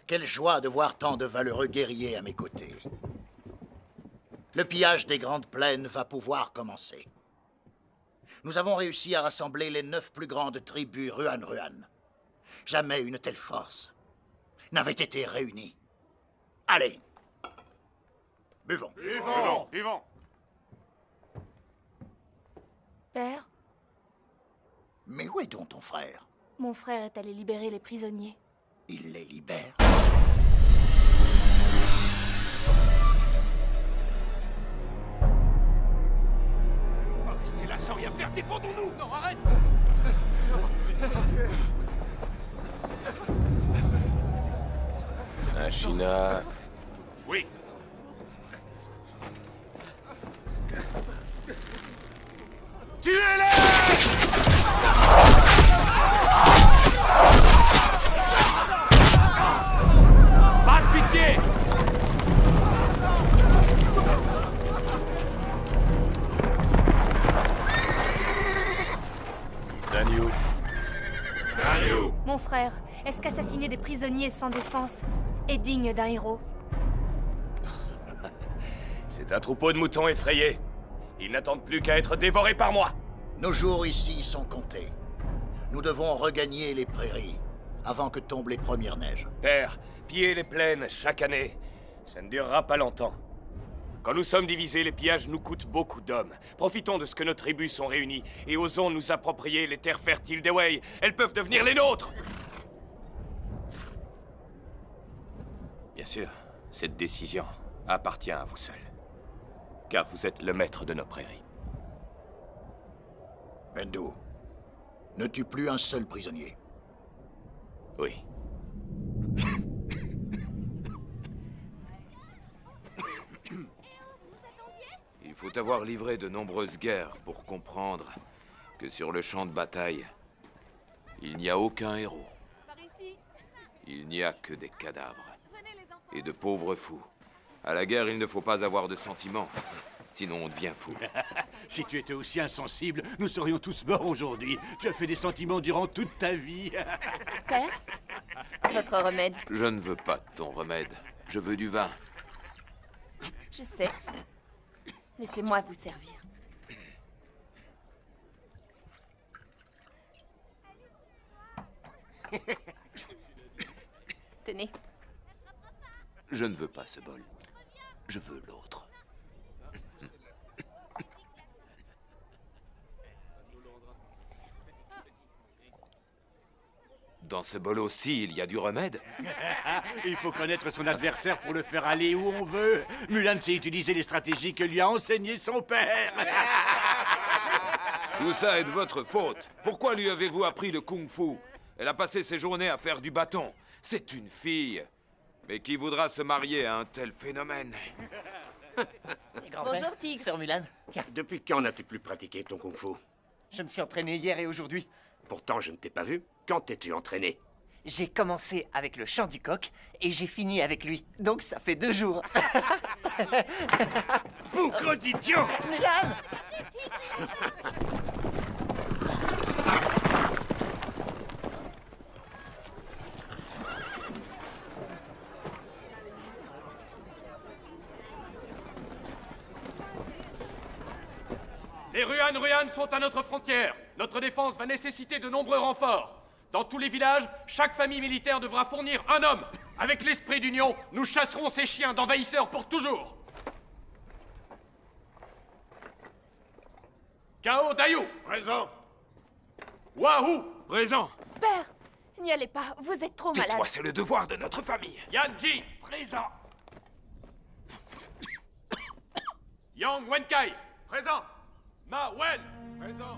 Quelle joie de voir tant de valeureux guerriers à mes côtés. Le pillage des grandes plaines va pouvoir commencer. Nous avons réussi à rassembler les 9 plus grandes tribus Ruan-Ruan. Jamais une telle force n'avait été réunie. Allez, buvons. Buvons, buvons. Père, Mais où est donc ton frère? mon frère est allé libérer les prisonniers. Il les libère. On va pas rester là sans rien faire, défendons-nous. Non, arrête. Ashina, Oui. Tuez-les! Pas de pitié! Danyu, Ryu! Mon frère, est-ce qu'assassiner des prisonniers sans défense est digne d'un héros? c'est un troupeau de moutons effrayés. Ils n'attendent plus qu'à être dévorés par moi. Nos jours ici sont comptés. Nous devons regagner les prairies avant que tombent les premières neiges. Père, piller les plaines chaque année, ça ne durera pas longtemps. Quand nous sommes divisés, les pillages nous coûtent beaucoup d'hommes. Profitons de ce que nos tribus sont réunies et osons nous approprier les terres fertiles des Wei. Elles peuvent devenir les nôtres. Bien sûr, cette décision appartient à vous seul. Car vous êtes le maître de nos prairies. Bendu, ne tue plus un seul prisonnier. Oui. Il faut avoir livré de nombreuses guerres pour comprendre que sur le champ de bataille, il n'y a aucun héros. Il n'y a que des cadavres et de pauvres fous. À la guerre, il ne faut pas avoir de sentiments, sinon on devient fou. Si tu étais aussi insensible, nous serions tous morts aujourd'hui. Tu as fait des sentiments durant toute ta vie. Père, votre remède, Je ne veux pas de ton remède, je veux du vin. je sais. Laissez-moi vous servir. Tenez. Je ne veux pas ce bol. Je veux l'autre. Dans ce bol aussi, il y a du remède. Il faut connaître son adversaire pour le faire aller où on veut. Mulan sait utiliser les stratégies que lui a enseignées son père. Tout ça est de votre faute. Pourquoi lui avez-vous appris le kung-fu? Elle a passé ses journées à faire du bâton. C'est une fille. Mais qui voudra se marier à un tel phénomène? Bonjour, Tigre. Sœur Mulan. Tiens, Depuis quand n'as-tu plus pratiqué ton kung-fu? je me suis entraîné hier et aujourd'hui. Pourtant, je ne t'ai pas vu. Quand t'es-tu entraîné? J'ai commencé avec le chant du coq et j'ai fini avec lui. Donc ça fait 2 jours. Boucre d'idiot! Mulan! Les Ruan-Ruan sont à notre frontière. Notre défense va nécessiter de nombreux renforts. Dans tous les villages, chaque famille militaire devra fournir un homme. Avec l'esprit d'union, nous chasserons ces chiens d'envahisseurs pour toujours. Kao Dayu, Présent. Wahoo, Présent. Père, n'y allez pas, vous êtes trop malade. Tais-toi, c'est le devoir de notre famille. Yanji, Présent. Yang Wenkai, présent. Ma Wen, Présent.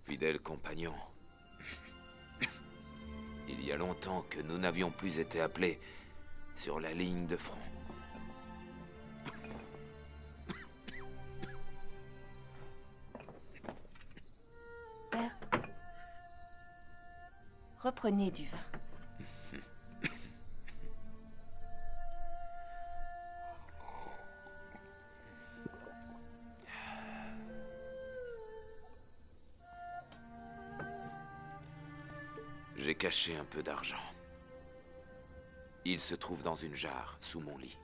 Fidèle compagnon, il y a longtemps que nous n'avions plus été appelés sur la ligne de front. Père, reprenez du vin. J'ai caché un peu d'argent. Il se trouve dans une jarre, sous mon lit.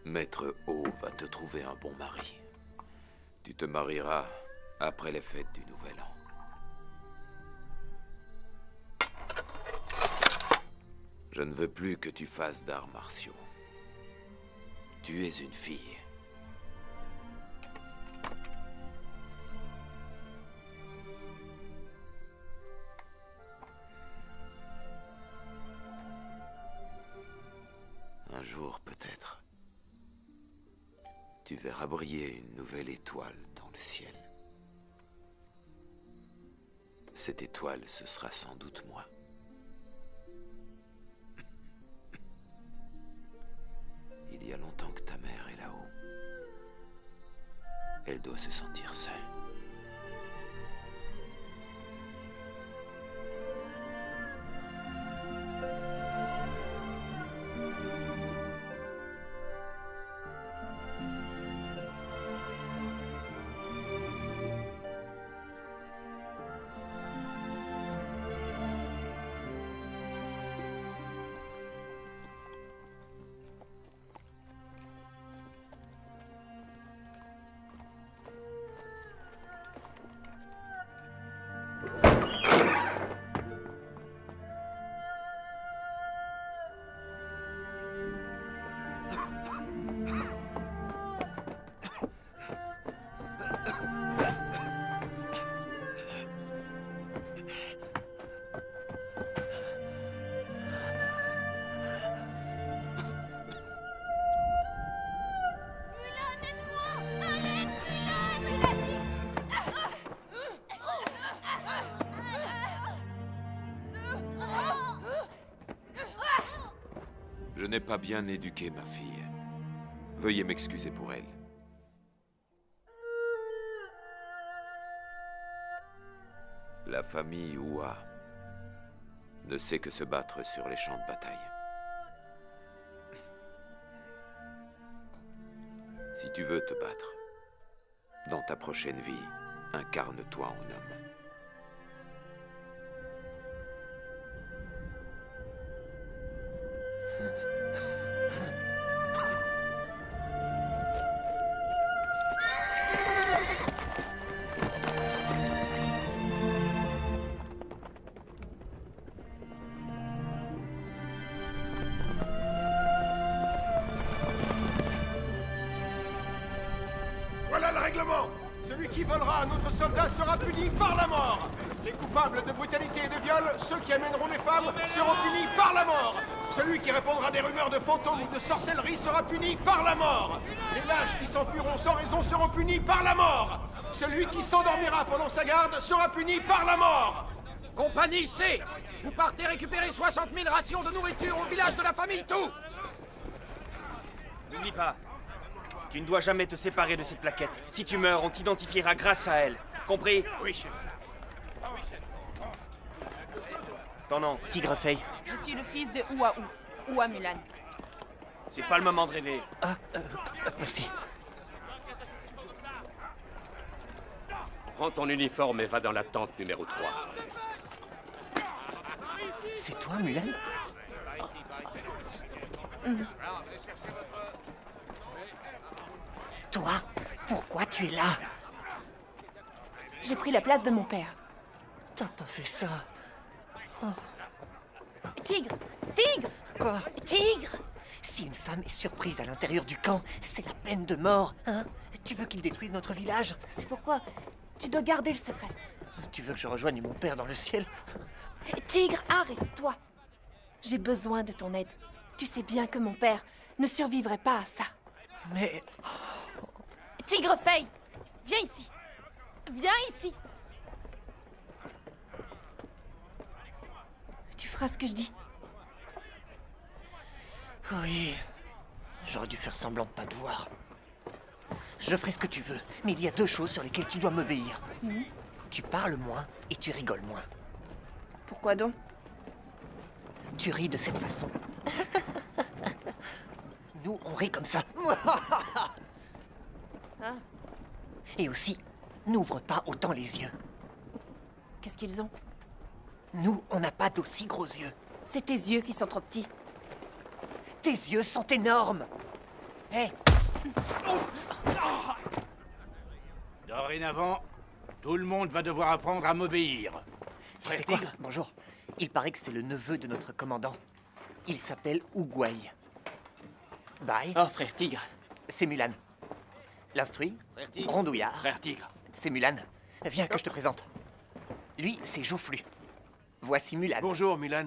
Maître O va te trouver un bon mari. Tu te marieras après les fêtes du Nouvel An. Je ne veux plus que tu fasses d'arts martiaux. Tu es une fille. Un jour, peut-être, tu verras briller une nouvelle étoile dans le ciel. Cette étoile, ce sera sans doute moi. Il y a longtemps que ta mère est là-haut. Elle doit se sentir seule. Je n'ai pas bien éduqué ma fille. Veuillez m'excuser pour elle. La famille Hua ne sait que se battre sur les champs de bataille. Si tu veux te battre, dans ta prochaine vie, incarne-toi en homme. Voilà le règlement. Celui qui volera un autre soldat sera puni par la mort. Les coupables de brutalité et de viol, ceux qui amèneront les femmes, seront punis par la mort. Celui qui répondra à des rumeurs de fantômes ou de sorcellerie sera puni par la mort. Les lâches qui s'enfuiront sans raison seront punis par la mort. Celui qui s'endormira pendant sa garde sera puni par la mort. Compagnie C, vous partez récupérer 60 000 rations de nourriture au village de la famille Tout. N'oublie pas, tu ne dois jamais te séparer de cette plaquette. Si tu meurs, on t'identifiera grâce à elle. Compris? Oui, chef. Ton nom? Tigrefeuille. Je suis le fils de Ouaou, Oua Mulan. C'est pas le moment de rêver. Merci. Prends ton uniforme et va dans la tente numéro 3. C'est toi, Mulan? Toi? Pourquoi tu es là? J'ai pris la place de mon père. T'as pas fait ça. Tigre! Tigre! Quoi? Tigre! Si une femme est surprise à l'intérieur du camp, c'est la peine de mort, hein? Tu veux qu'il détruise notre village? C'est pourquoi tu dois garder le secret. Tu veux que je rejoigne mon père dans le ciel? Tigre, arrête-toi! J'ai besoin de ton aide. Tu sais bien que mon père ne survivrait pas à ça. Mais... Tigrefeuille! Viens ici! Viens ici. Tu feras ce que je dis. Oui. J'aurais dû faire semblant de pas te voir. Je ferai ce que tu veux, mais il y a 2 choses sur lesquelles tu dois m'obéir. Tu parles moins et tu rigoles moins. Pourquoi donc? Tu ris de cette façon. Nous, on rit comme ça. Ah, Et aussi, n'ouvre pas autant les yeux. qu'est-ce qu'ils ont? Nous, on n'a pas d'aussi gros yeux. C'est tes yeux qui sont trop petits. Tes yeux sont énormes. Hé, Dorénavant, tout le monde va devoir apprendre à m'obéir. tu sais quoi? Bonjour. Il paraît que c'est le neveu de notre commandant. Il s'appelle Ougway. Bye. Oh, frère tigre. C'est Mulan. L'instruit, Rondouillard. Frère tigre. C'est Mulan. Viens que je te présente. Lui, c'est Joufflu. Voici Mulan. Bonjour, Mulan.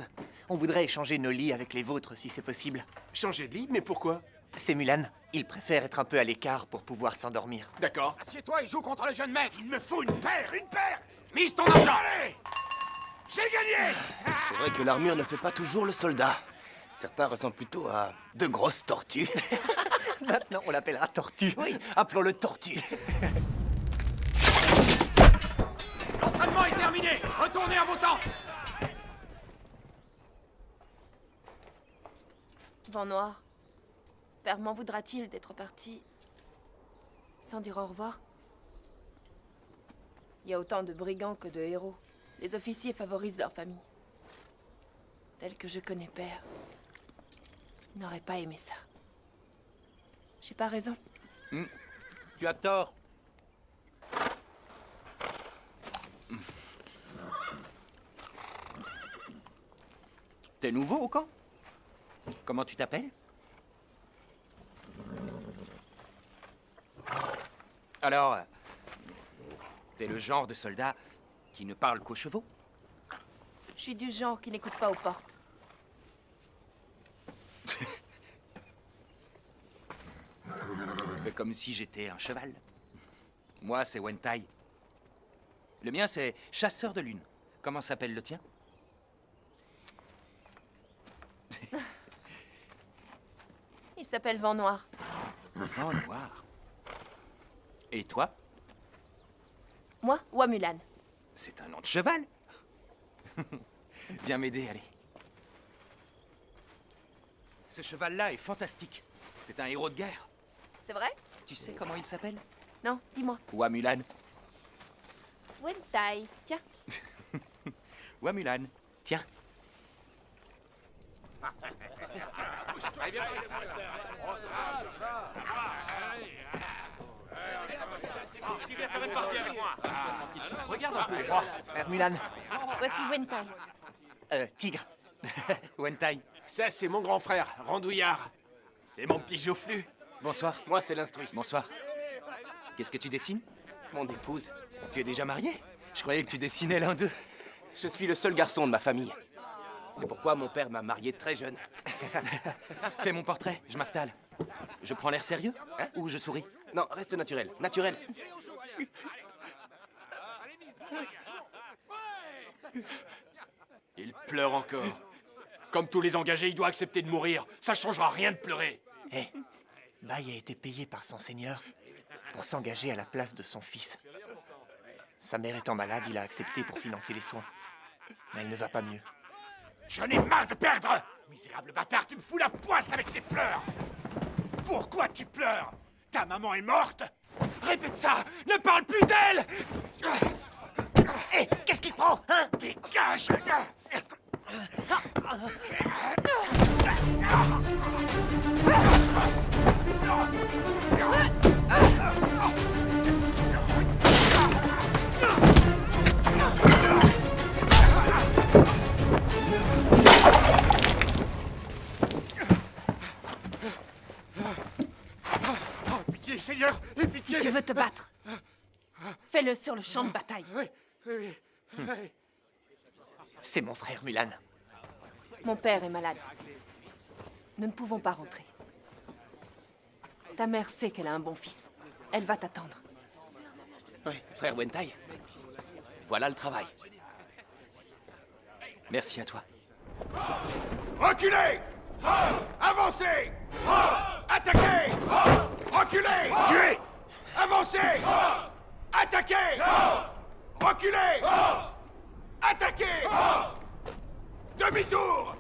On voudrait échanger nos lits avec les vôtres, si c'est possible. Changer de lit, mais pourquoi? C'est Mulan. Il préfère être un peu à l'écart pour pouvoir s'endormir. D'accord. Assieds-toi et joue contre le jeune mec. Il me faut une paire! Mise ton argent! Allez! J'ai gagné! C'est vrai que l'armure ne fait pas toujours le soldat. Certains ressemblent plutôt à de grosses tortues. Maintenant, on l'appellera Tortue. Oui, appelons-le Tortue. L'entraînement est terminé. Retournez à vos tentes. Vent noir. Père m'en voudra-t-il d'être parti sans dire au revoir? Il y a autant de brigands que de héros. Les officiers favorisent leur famille. Tel que je connais Père, il n'aurait pas aimé ça. J'ai pas raison. Tu as tort. T'es nouveau au camp? Comment tu t'appelles? Alors, t'es le genre de soldat qui ne parle qu'aux chevaux? Je suis du genre qui n'écoute pas aux portes. Fais comme si j'étais un cheval. Moi, c'est Wentai. Le mien, c'est chasseur de lune. Comment s'appelle le tien? Il s'appelle Vent noir. Vent noir. Et toi? Moi, Wamulan. C'est un nom de cheval. Viens m'aider, allez. Ce cheval-là est fantastique. C'est un héros de guerre. C'est vrai? Tu sais comment il s'appelle? Non, dis-moi. Wamulan. Wentai. Tiens. Wamulan. Tiens. Regarde un peu ça. Frère Mulan. Voici Wentai. Tigre. Wentai. Ça, c'est mon grand frère, Rondouillard. C'est mon petit Joufflu. Bonsoir. Moi, c'est l'instruit. Bonsoir. Qu'est-ce que tu dessines? Mon épouse. Tu es déjà marié? Je croyais que tu dessinais l'un d'eux. Je suis le seul garçon de ma famille. C'est pourquoi mon père m'a marié très jeune. Fais mon portrait, je m'installe. Je prends l'air sérieux ou je souris? Non, reste naturel. Naturel. Il pleure encore. Comme tous les engagés, il doit accepter de mourir. Ça changera rien de pleurer. Hé, Bai a été payé par son seigneur pour s'engager à la place de son fils. Sa mère étant malade, il a accepté pour financer les soins. Mais elle ne va pas mieux. J'en ai marre de perdre! Misérable bâtard, tu me fous la poisse avec tes pleurs! Pourquoi tu pleures? Ta maman est morte? Répète ça! Ne parle plus d'elle! Hé, qu'est-ce qu'il prend, hein? Dégage! Pitié, Seigneur! Si Pitié! tu veux te battre, fais-le sur le champ de bataille. Oui. C'est mon frère Mulan. Mon père est malade. Nous ne pouvons pas rentrer. Ta mère sait qu'elle a un bon fils. Elle va t'attendre. Oui, frère Wentai. Voilà le travail. Merci à toi. Reculez! Avancez! Attaquez! Reculez! Tuez! Avancez! Attaquez! Reculez! Attaquez! Demi-tour!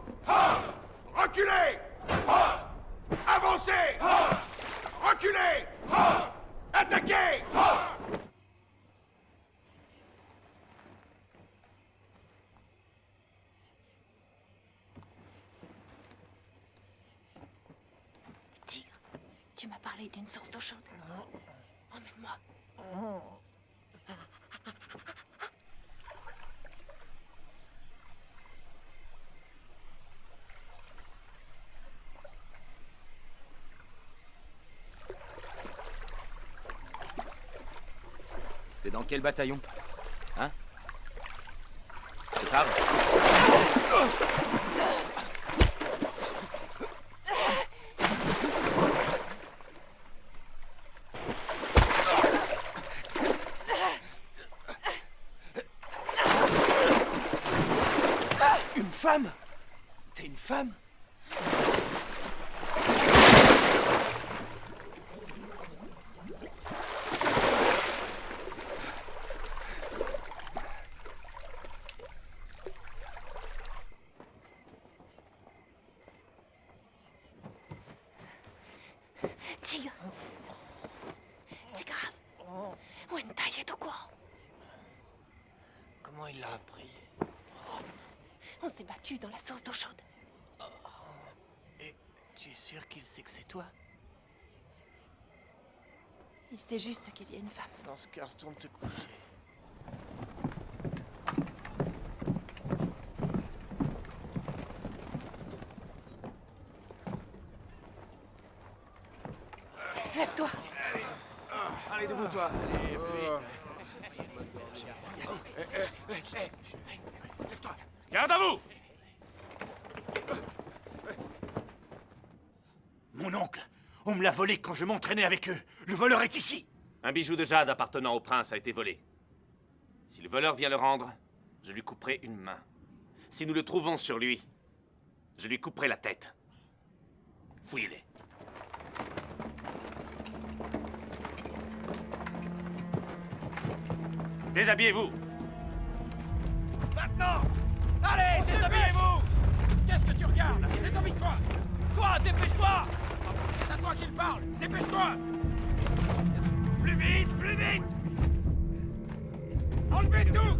Reculez! Avancez! Reculez! Attaquez! Tigre, tu m'as parlé d'une source d'eau chaude. Emmène-moi. T'es dans quel bataillon? Hein? C'est grave. Une femme? T'es une femme? Tigre, c'est grave. Wentai est au courant. Comment il l'a appris? On s'est battu dans la source d'eau chaude. Et tu es sûr qu'il sait que c'est toi? Il sait juste qu'il y a une femme. Dans ce cas, retourne te coucher. Lève-toi. Allez, debout-toi. Lève-toi! Garde à vous! Mon oncle, on me l'a volé quand je m'entraînais avec eux. Le voleur est ici. Un bijou de jade appartenant au prince a été volé. Si le voleur vient le rendre, je lui couperai une main. Si nous le trouvons sur lui, je lui couperai la tête. Fouillez-les. Déshabillez-vous! Maintenant! Allez, déshabillez-vous! Qu'est-ce que tu regardes? Déshabille-toi! Toi, dépêche-toi! C'est à toi qu'il parle! Dépêche-toi! Plus vite, plus vite! Enlevez tout!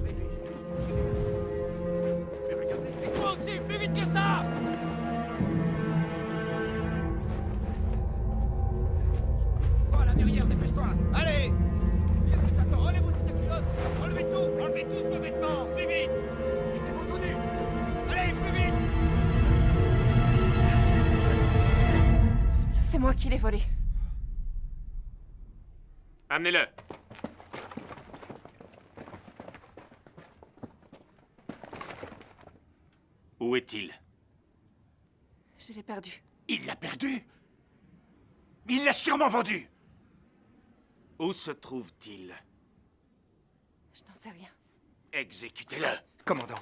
Et toi aussi, plus vite que ça! Toi, là derrière, dépêche-toi! Allez! Qu'est-ce que t'attends? Enlève aussi ta culotte! Enlevez tout! Enlevez tous vos vêtements! Plus vite! Mettez-vous tout nus! Allez, plus vite! C'est moi qui l'ai volé. Amenez-le. Où est-il? Je l'ai perdu. Il l'a perdu? Il l'a sûrement vendu! Où se trouve-t-il? Je n'en sais rien. Exécutez-le! Commandant,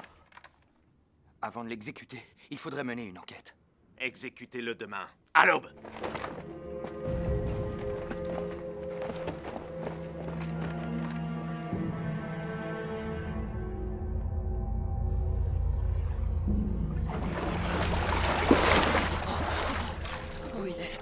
avant de l'exécuter, il faudrait mener une enquête. Exécutez-le demain. À l'aube! Où il est?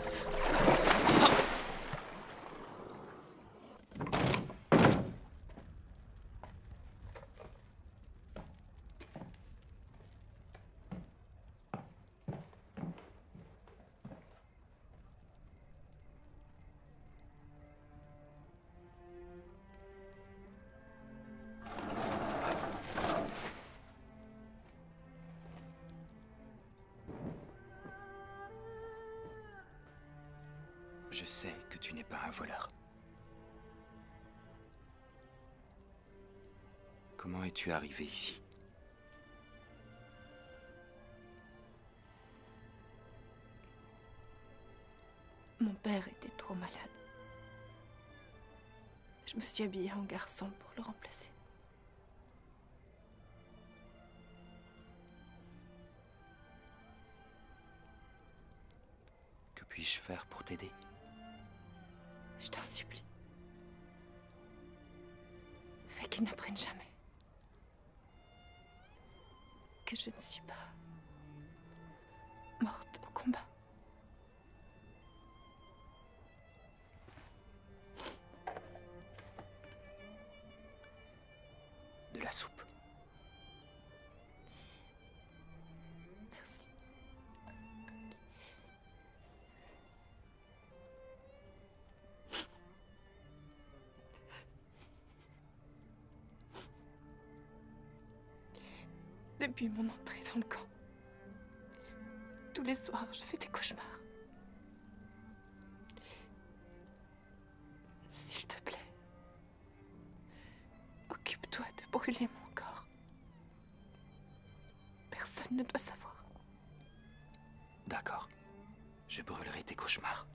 Je sais que tu n'es pas un voleur. Comment es-tu arrivé ici? Mon père était trop malade. Je me suis habillée en garçon pour le remplacer. Que puis-je faire pour t'aider? Je t'en supplie. Fais qu'ils n'apprennent jamais que je ne suis pas morte au combat. De la soupe. Merci. Depuis mon entrée dans le camp, tous les soirs, je fais des cauchemars. S'il te plaît, occupe-toi de brûler mon corps. Personne ne doit savoir. D'accord. Je brûlerai tes cauchemars.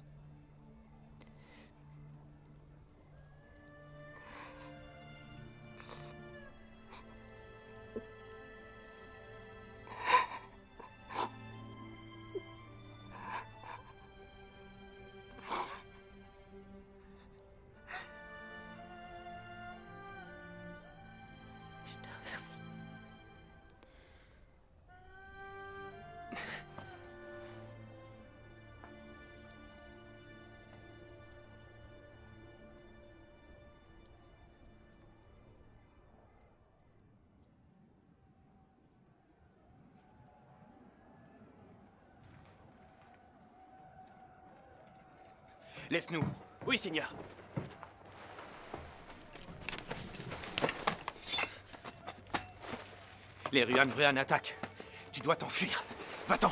Je te remercie. Laisse-nous. Oui, Seigneur. Les Ruan attaquent. Tu dois t'enfuir. Va-t'en.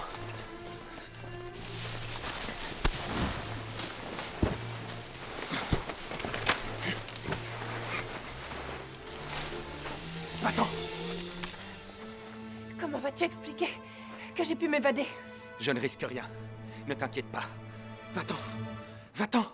Va-t'en. Comment vas-tu expliquer que j'ai pu m'évader? Je ne risque rien. Ne t'inquiète pas. Va-t'en. Va-t'en.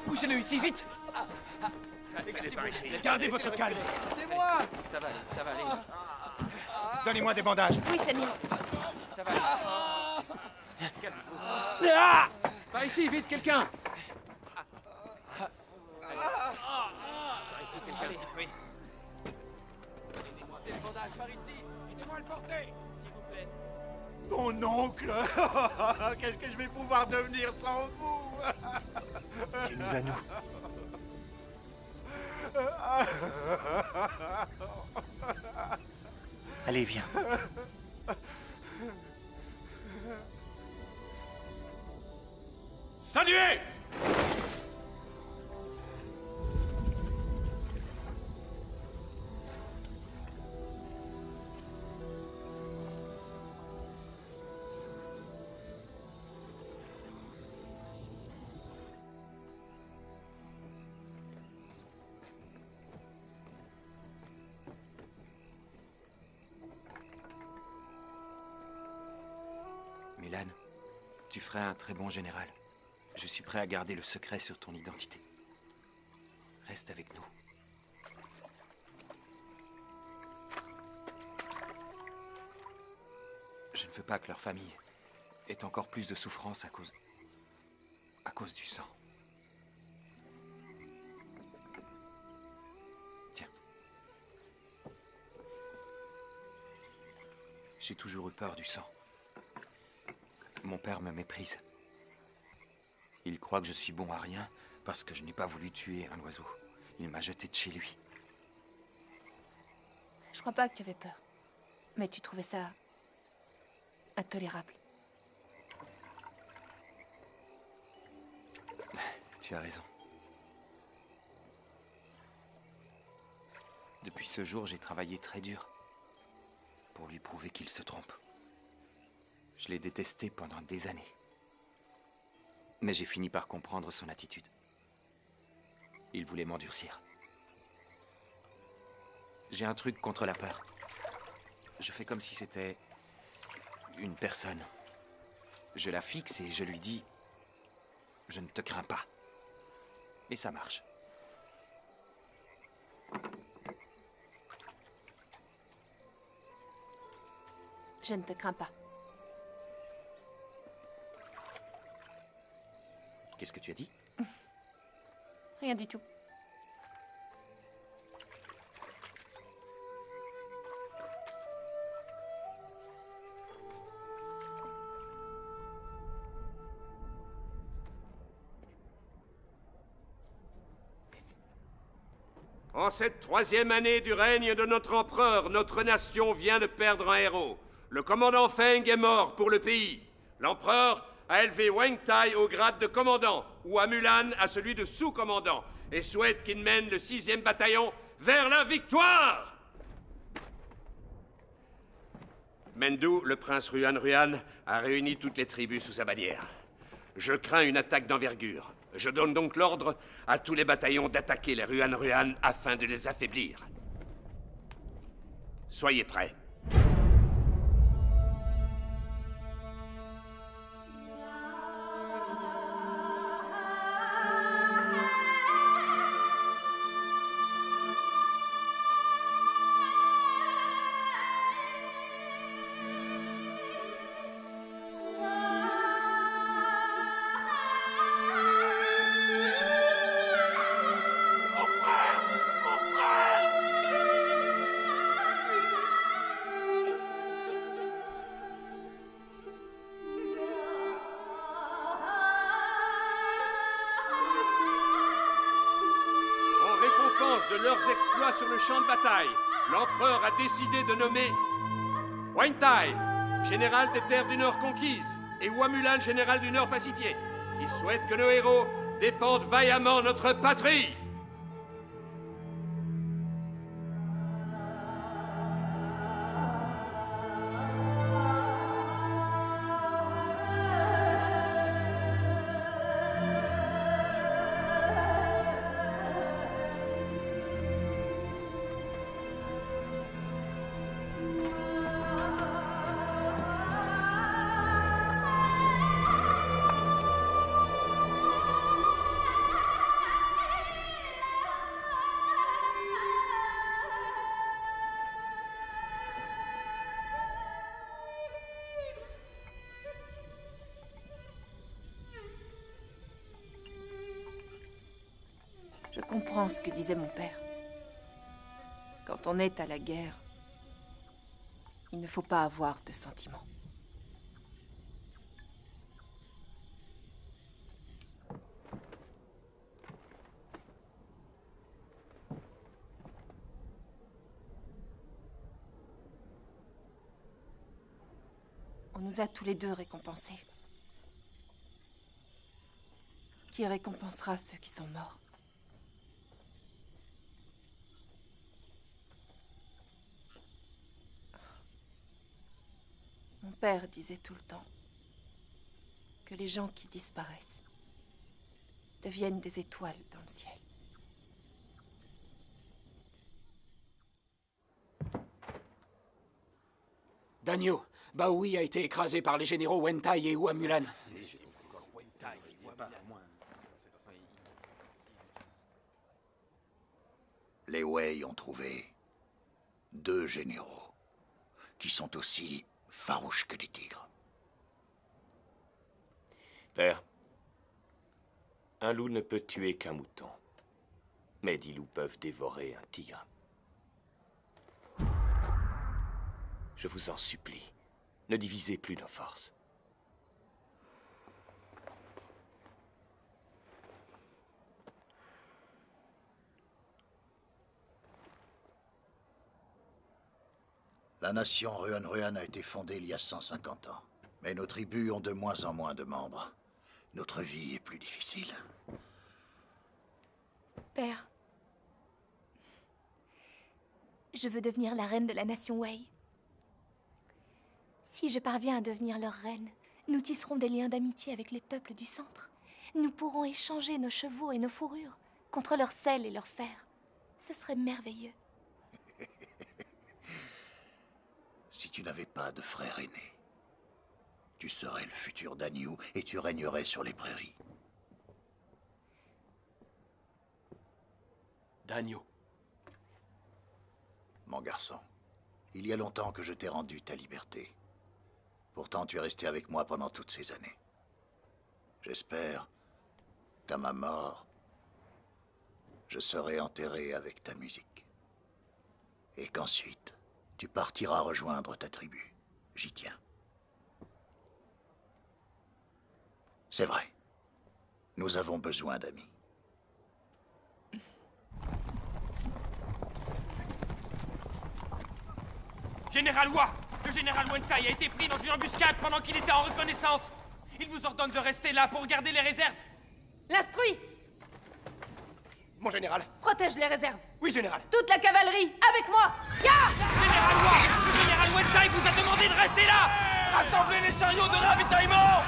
Couchez-le ici, vite! Gardez votre calme. Aidez-moi! Ça va aller. Donnez-moi des bandages. Oui, Seigneur. Ça va aller. Par ici, vite, quelqu'un. Allez, oui. Aidez-moi à le porter. S'il vous plaît. Mon oncle. Qu'est-ce que je vais pouvoir devenir sans vous? Dieu nous à nous. Allez, viens. Saluez! Mulan, tu ferais un très bon général. Je suis prêt à garder le secret sur ton identité. Reste avec nous. Je ne veux pas que leur famille ait encore plus de souffrance à cause du sang. Tiens. J'ai toujours eu peur du sang. Mon père me méprise. Il croit que je suis bon à rien parce que je n'ai pas voulu tuer un oiseau. Il m'a jeté de chez lui. Je crois pas que tu avais peur. Mais tu trouvais ça intolérable. Tu as raison. Depuis ce jour, j'ai travaillé très dur pour lui prouver qu'il se trompe. Je l'ai détesté pendant des années. Mais j'ai fini par comprendre son attitude. Il voulait m'endurcir. J'ai un truc contre la peur. Je fais comme si c'était une personne. Je la fixe et je lui dis « Je ne te crains pas ». Et ça marche. Je ne te crains pas. Qu'est-ce que tu as dit? Rien du tout. En cette 3e année du règne de notre empereur, notre nation vient de perdre un héros. Le commandant Feng est mort pour le pays. L'empereur a élevé Wang Tai au grade de commandant, ou à Mulan à celui de sous-commandant, et souhaite qu'il mène le 6e bataillon vers la victoire. Mendu, le prince Ruan, a réuni toutes les tribus sous sa bannière. Je crains une attaque d'envergure. Je donne donc l'ordre à tous les bataillons d'attaquer les Ruan afin de les affaiblir. Soyez prêts. De leurs exploits sur le champ de bataille, l'empereur a décidé de nommer Wang Tai, général des terres du Nord conquises, et Hua Mulan, général du Nord pacifié. Il souhaite que nos héros défendent vaillamment notre patrie. comprends ce que disait mon père. Quand on est à la guerre, il ne faut pas avoir de sentiments. On nous a tous les deux récompensés. Qui récompensera ceux qui sont morts? Mon père disait tout le temps que les gens qui disparaissent deviennent des étoiles dans le ciel. Danyo, Baoui a été écrasé par les généraux Wentai et Hua Mulan. Les Wei ont trouvé 2 généraux qui sont aussi farouches que des tigres. Père, un loup ne peut tuer qu'un mouton, mais 10 loups peuvent dévorer un tigre. Je vous en supplie, ne divisez plus nos forces. La nation Ruan-Ruan a été fondée il y a 150 ans. Mais nos tribus ont de moins en moins de membres. Notre vie est plus difficile. Père, je veux devenir la reine de la nation Wei. Si je parviens à devenir leur reine, nous tisserons des liens d'amitié avec les peuples du centre. Nous pourrons échanger nos chevaux et nos fourrures contre leur sel et leur fer. Ce serait merveilleux. Si tu n'avais pas de frère aîné, tu serais le futur Danyu et tu régnerais sur les prairies. Danyo. Mon garçon, il y a longtemps que je t'ai rendu ta liberté. Pourtant, tu es resté avec moi pendant toutes ces années. J'espère qu'à ma mort, je serai enterré avec ta musique. Et qu'ensuite, tu partiras rejoindre ta tribu. J'y tiens. C'est vrai. Nous avons besoin d'amis. Général Hua! Le général Wentai a été pris dans une embuscade pendant qu'il était en reconnaissance. Il vous ordonne de rester là pour garder les réserves. L'instruit! Mon général. Protège les réserves. Oui, général. Toute la cavalerie, avec moi! Ya! Général Hua! Le général Wentai vous a demandé de rester là! Rassemblez les chariots de ravitaillement!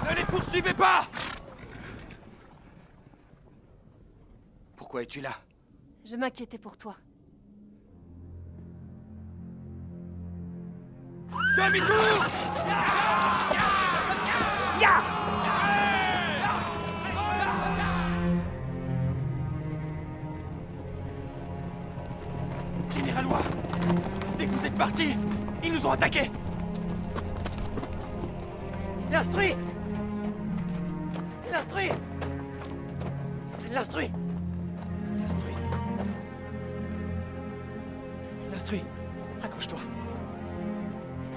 Ne les poursuivez pas! Pourquoi es-tu là? Je m'inquiétais pour toi. Demi-tour! Ya! Général Hua! Dès que vous êtes partis, ils nous ont attaqués! L'instruit! L'instruit! L'instruit! L'instruit! L'instruit! Accroche-toi!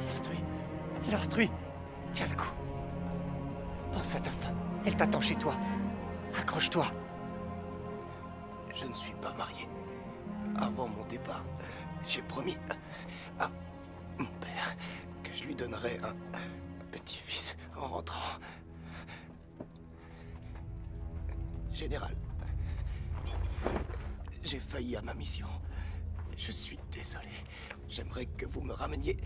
L'instruit! L'instruit! Tiens le coup! Pense à ta femme. Elle t'attend chez toi. Accroche-toi! Je ne suis pas marié. Avant mon départ, j'ai promis à mon père que je lui donnerais un petit-fils en rentrant. Général, j'ai failli à ma mission. Je suis désolé. J'aimerais que vous me rameniez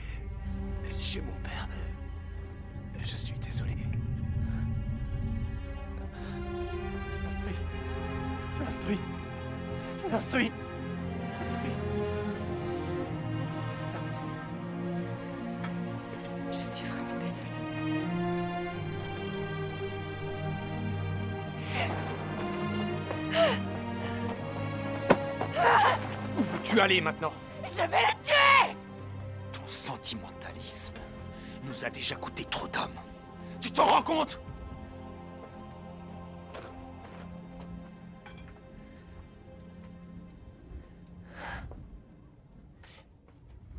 chez mon père. Je suis désolé. L'instruit! L'instruit! L'instruit! L'instruit! L'instruit! Je suis vraiment désolée. veux-tu aller maintenant? Je vais le tuer! Ton sentimentalisme nous a déjà coûté trop d'hommes. Tu t'en rends compte?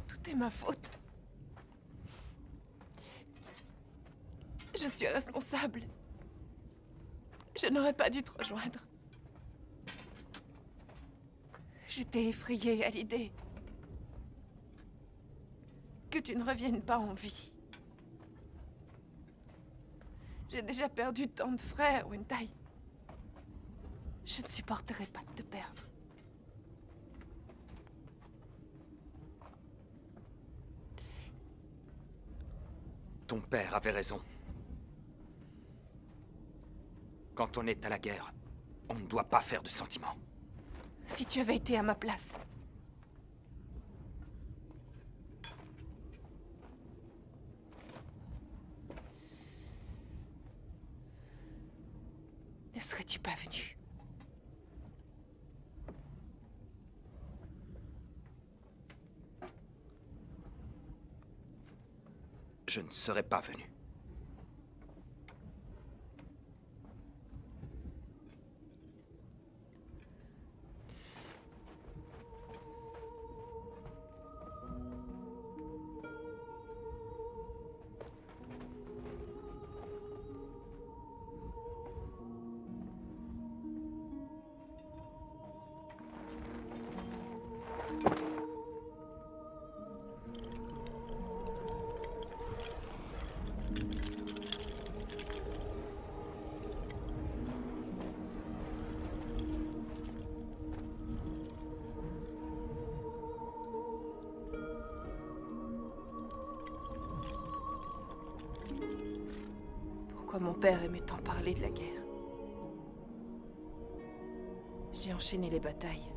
Tout est ma faute. Je suis responsable. Je n'aurais pas dû te rejoindre. J'étais effrayée à l'idée que tu ne reviennes pas en vie. J'ai déjà perdu tant de frères, Wentai. Je ne supporterai pas de te perdre. Ton père avait raison. Quand on est à la guerre, on ne doit pas faire de sentiments. Si tu avais été à ma place, ne serais-tu pas venu? Je ne serais pas venu. Pourquoi mon père aimait tant parler de la guerre? J'ai enchaîné les batailles.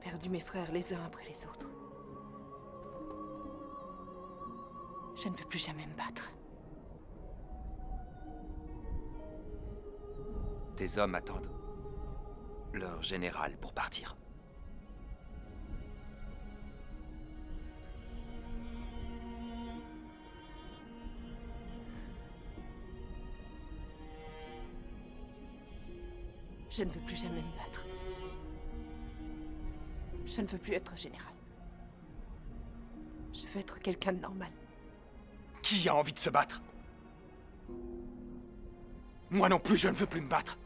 Perdu mes frères les uns après les autres. Je ne veux plus jamais me battre. Tes hommes attendent leur général pour partir. Je ne veux plus jamais me battre. Je ne veux plus être général. Je veux être quelqu'un de normal. Qui a envie de se battre? Moi non plus, je ne veux plus me battre.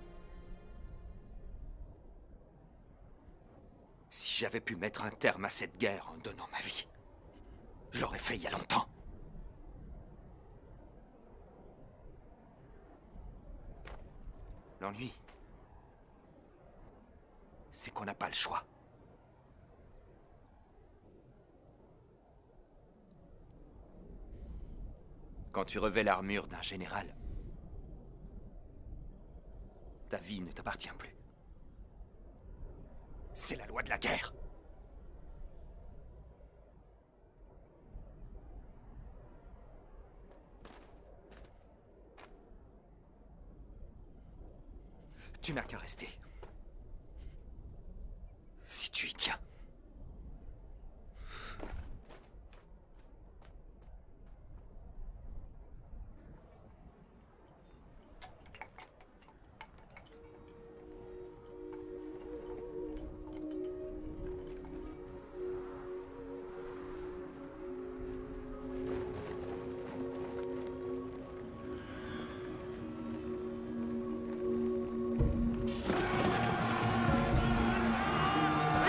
Si j'avais pu mettre un terme à cette guerre en donnant ma vie, je l'aurais fait il y a longtemps. L'ennui, c'est qu'on n'a pas le choix. Quand tu revêts l'armure d'un général, ta vie ne t'appartient plus. C'est la loi de la guerre. Tu n'as qu'à rester. Si tu y tiens.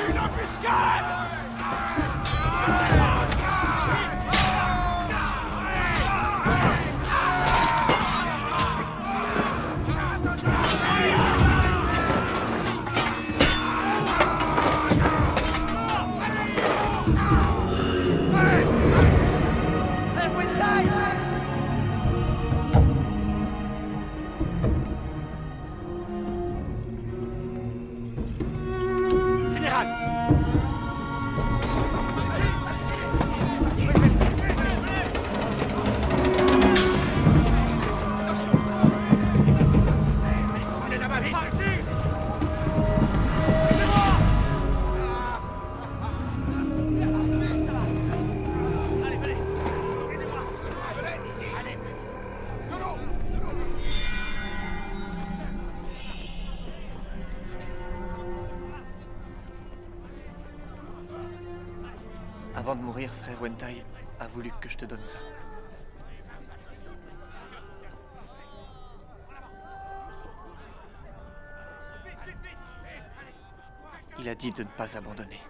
Une embuscade! Général! Avant de mourir, frère Wentai a voulu que je te donne ça. Il a dit de ne pas abandonner.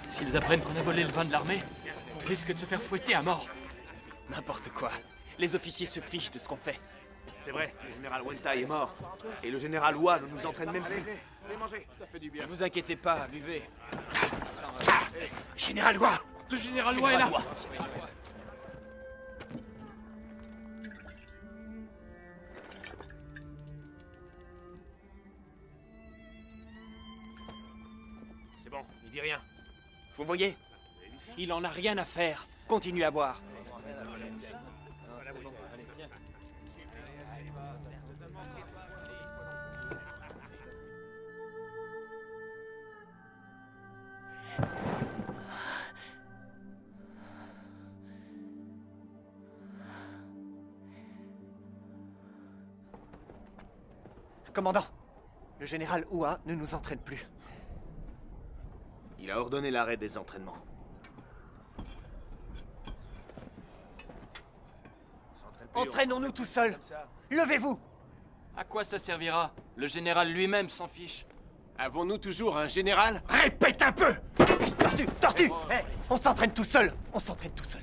S'ils apprennent qu'on a volé le vin de l'armée, on risque de se faire fouetter à mort. N'importe quoi. Les officiers se fichent de ce qu'on fait. C'est vrai, le général Wentai est mort. Et le général Hua ne nous entraîne même plus. Allez manger, ça fait du bien. Ne vous inquiétez pas, buvez. Général Hua! Le général Hua est là. C'est bon, il dit rien. Vous voyez? Il en a rien à faire. Continuez à boire. Commandant, le général Hua ne nous entraîne plus. Il a ordonné l'arrêt des entraînements. Entraînons-nous tout seuls. Levez-vous. À quoi ça servira? Le général lui-même s'en fiche. Avons-nous toujours un général? Répète un peu! Tortue, tortue. On s'entraîne tout seul. On s'entraîne tout seul.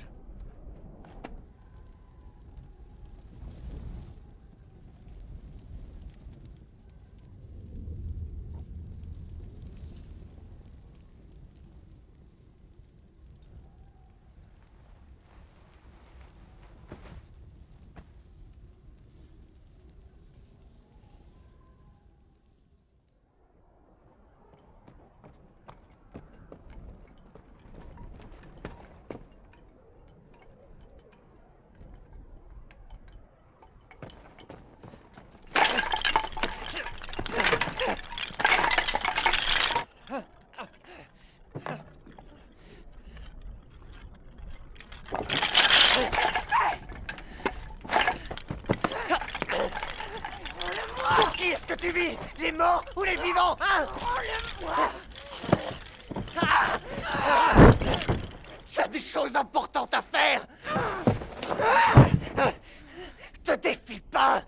Pour qui est-ce que tu vis? Les morts ou les vivants, hein? Tu as des choses importantes à faire. Te défile pas.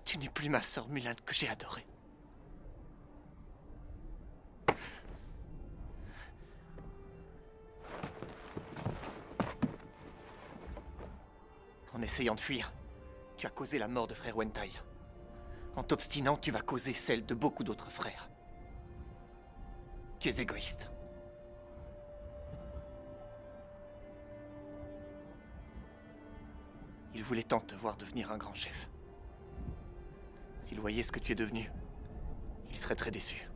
Tu n'es plus ma sœur Mulan que j'ai adorée. En essayant de fuir, tu as causé la mort de frère Wentai. En t'obstinant, tu vas causer celle de beaucoup d'autres frères. Tu es égoïste. Il voulait tant te voir devenir un grand chef. S'il voyait ce que tu es devenu, il serait très déçu.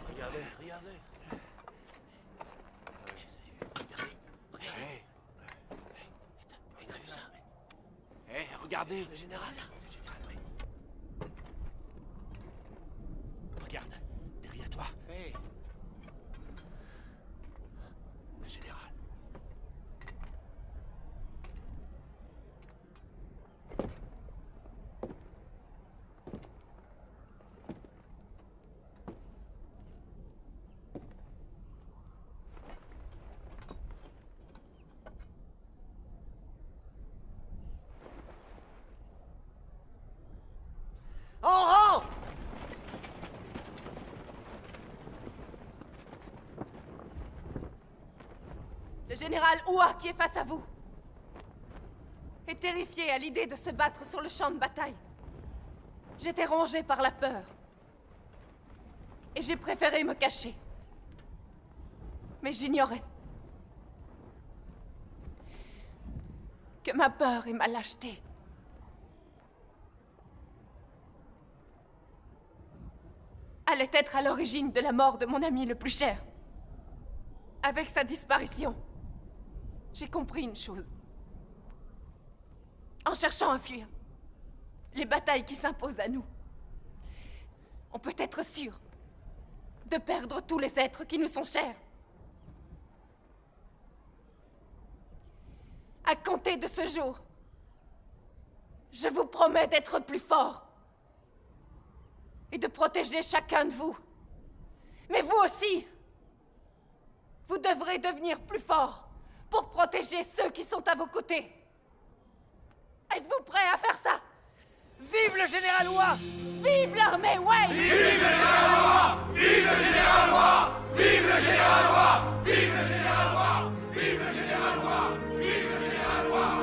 Regardez, regardez. T'as vu ça? Regardez. Le général. Regarde, derrière toi. Le général. En rang! Le général Hua, qui est face à vous, est terrifié à l'idée de se battre sur le champ de bataille. J'étais rongée par la peur. Et j'ai préféré me cacher. Mais j'ignorais que ma peur et ma lâcheté allaient être à l'origine de la mort de mon ami le plus cher. Avec sa disparition, j'ai compris une chose. En cherchant à fuir les batailles qui s'imposent à nous, on peut être sûr de perdre tous les êtres qui nous sont chers. À compter de ce jour, je vous promets d'être plus fort et de protéger chacun de vous. Mais vous aussi, vous devrez devenir plus fort pour protéger ceux qui sont à vos côtés. Êtes-vous prêts à faire ça? Vive le général Hua! Vive l'armée Wei! Vive le général Hua! Vive le général Hua! Vive le général Hua! Vive le général Hua! Vive le général Hua! Vive le général Hua!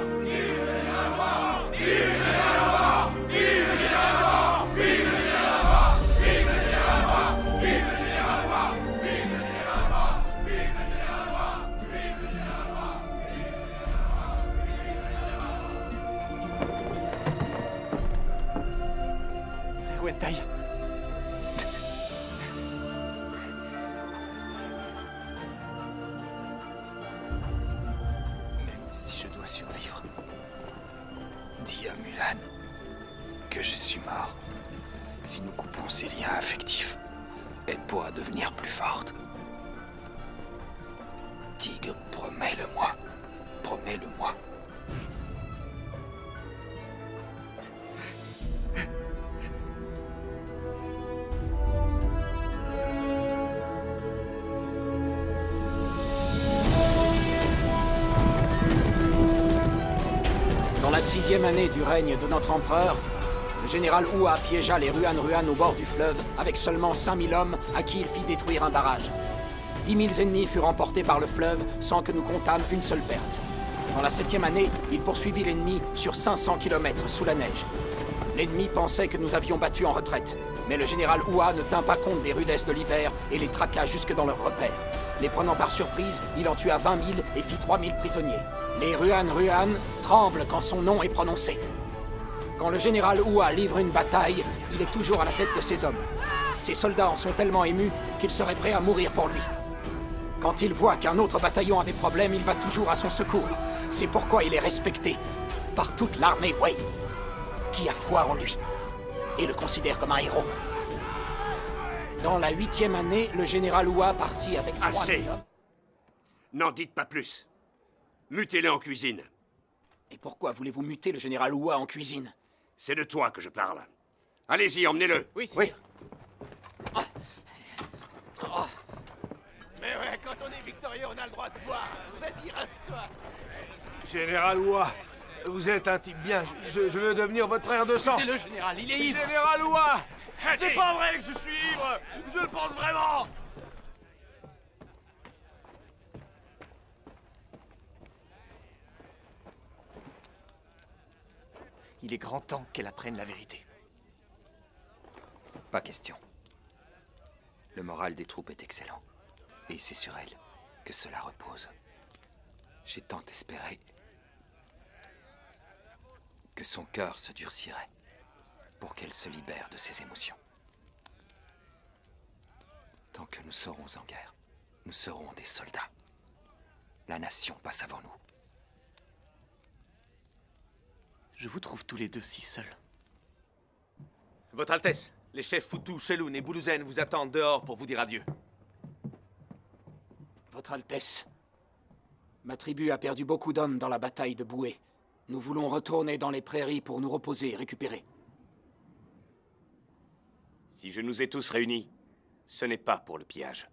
Vive le général Hua! Vive le général Hua! Vive le général Hua! Vive le général Hua! Vive le général Hua! Vive le général Hua! Vive le général Hua! Vive le général Hua! Vive le général Hua! Wentai. Même si je dois survivre, dis à Mulan que je suis mort. Si nous coupons ces liens affectifs, elle pourra devenir plus forte. Tigre, promets-le-moi. Promets-le-moi. Dans la 6e année du règne de notre empereur, le général Hua piégea les Ruan au bord du fleuve avec seulement 5000 hommes à qui il fit détruire un barrage. 10 000 ennemis furent emportés par le fleuve sans que nous comptâmes une seule perte. Dans la 7e année, il poursuivit l'ennemi sur 500 km sous la neige. L'ennemi pensait que nous avions battu en retraite, mais le général Hua ne tint pas compte des rudesses de l'hiver et les traqua jusque dans leurs repères. Les prenant par surprise, il en tua 20 000 et fit 3 000 prisonniers. Les Ruan tremblent quand son nom est prononcé. Quand le général Hua livre une bataille, il est toujours à la tête de ses hommes. Ses soldats en sont tellement émus qu'ils seraient prêts à mourir pour lui. Quand il voit qu'un autre bataillon a des problèmes, il va toujours à son secours. C'est pourquoi il est respecté par toute l'armée Wei, qui a foi en lui et le considère comme un héros. Dans la 8e année, le général Hua partit avec 3 000 hommes. N'en dites pas plus. Mutez-le en cuisine. Et pourquoi voulez-vous muter le général Hua en cuisine? C'est de toi que je parle. Allez-y, emmenez-le. Oui. Mais ouais, quand on est victorieux, on a le droit de boire. Vas-y, reste-toi. Général Hua, vous êtes un type bien. Je veux devenir votre frère de sang. C'est le général, il est ivre. Général Hua, Allez. c'est pas vrai que je suis ivre. Je le pense vraiment. Il est grand temps qu'elle apprenne la vérité. Pas question. Le moral des troupes est excellent. Et c'est sur elle que cela repose. J'ai tant espéré. que son cœur se durcirait pour qu'elle se libère de ses émotions. Tant que nous serons en guerre, nous serons des soldats. La nation passe avant nous. Je vous trouve tous les deux si seuls. Votre Altesse, les chefs Foutou, Sheloun et Boulouzen vous attendent dehors pour vous dire adieu. Votre Altesse, ma tribu a perdu beaucoup d'hommes dans la bataille de Boué. Nous voulons retourner dans les prairies pour nous reposer et récupérer. Si je nous ai tous réunis, ce n'est pas pour le pillage.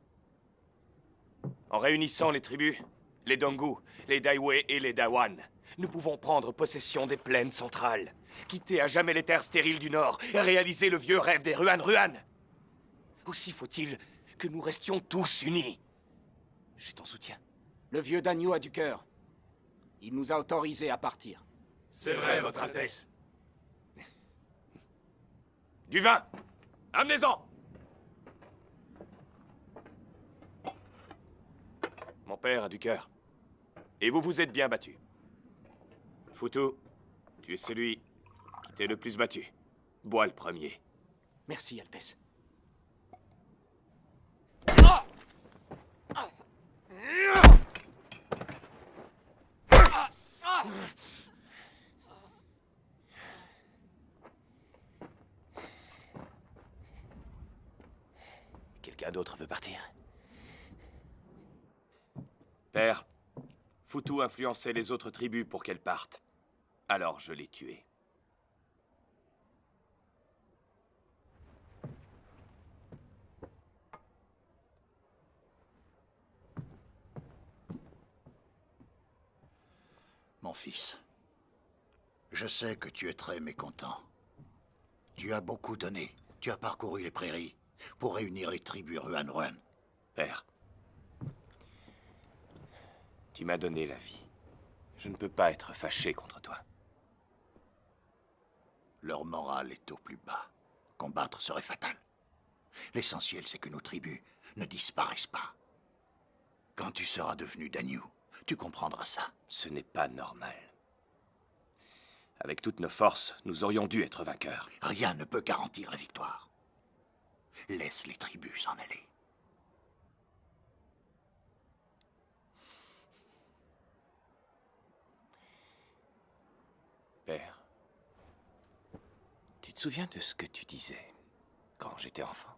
En réunissant les tribus, les Dongu, les Daiwe et les Dawan, nous pouvons prendre possession des plaines centrales, quitter à jamais les terres stériles du Nord et réaliser le vieux rêve des Ruan. Aussi faut-il que nous restions tous unis. J'ai ton soutien. Le vieux Dagnou a du cœur. Il nous a autorisés à partir. C'est vrai, Votre Altesse. Du vin! Amenez-en! Mon père a du cœur. Et vous vous êtes bien battu. Foutou, tu es celui qui t'est le plus battu. Bois le premier. Merci, Altesse. Quelqu'un d'autre veut partir? Père, Foutou influençait les autres tribus pour qu'elles partent. Alors je l'ai tué. Mon fils, je sais que tu es très mécontent. Tu as beaucoup donné. Tu as parcouru les prairies pour réunir les tribus Ruan. Père, tu m'as donné la vie. Je ne peux pas être fâché contre toi. Leur morale est au plus bas. Combattre serait fatal. L'essentiel, c'est que nos tribus ne disparaissent pas. Quand tu seras devenu Dagnou, tu comprendras ça. Ce n'est pas normal. Avec toutes nos forces, nous aurions dû être vainqueurs. Rien ne peut garantir la victoire. Laisse les tribus s'en aller. Père, tu te souviens de ce que tu disais quand j'étais enfant?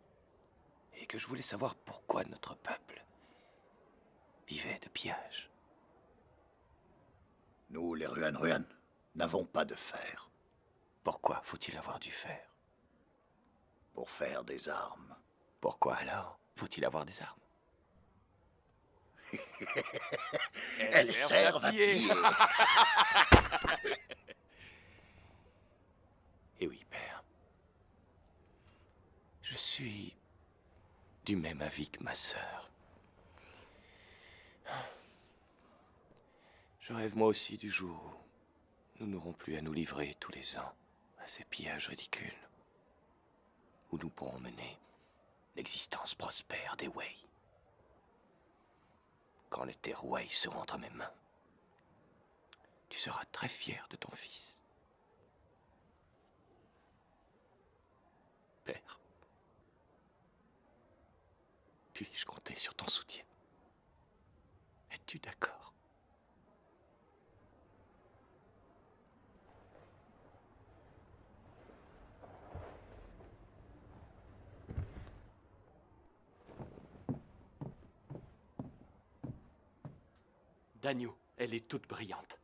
Et que je voulais savoir pourquoi notre peuple vivait de pillage. Nous, les Ruan, n'avons pas de fer. Pourquoi faut-il avoir du fer? Pour faire des armes. Pourquoi alors faut-il avoir des armes? Elles servent à piller. Eh oui, père. Je suis du même avis que ma sœur. Je rêve moi aussi du jour où nous n'aurons plus à nous livrer tous les ans à ces pillages ridicules, où nous pourrons mener l'existence prospère des Wei. Quand les terres Wei seront entre mes mains, tu seras très fier de ton fils. Père, puis-je compter sur ton soutien? Es-tu d'accord? Dagnou, elle est toute brillante.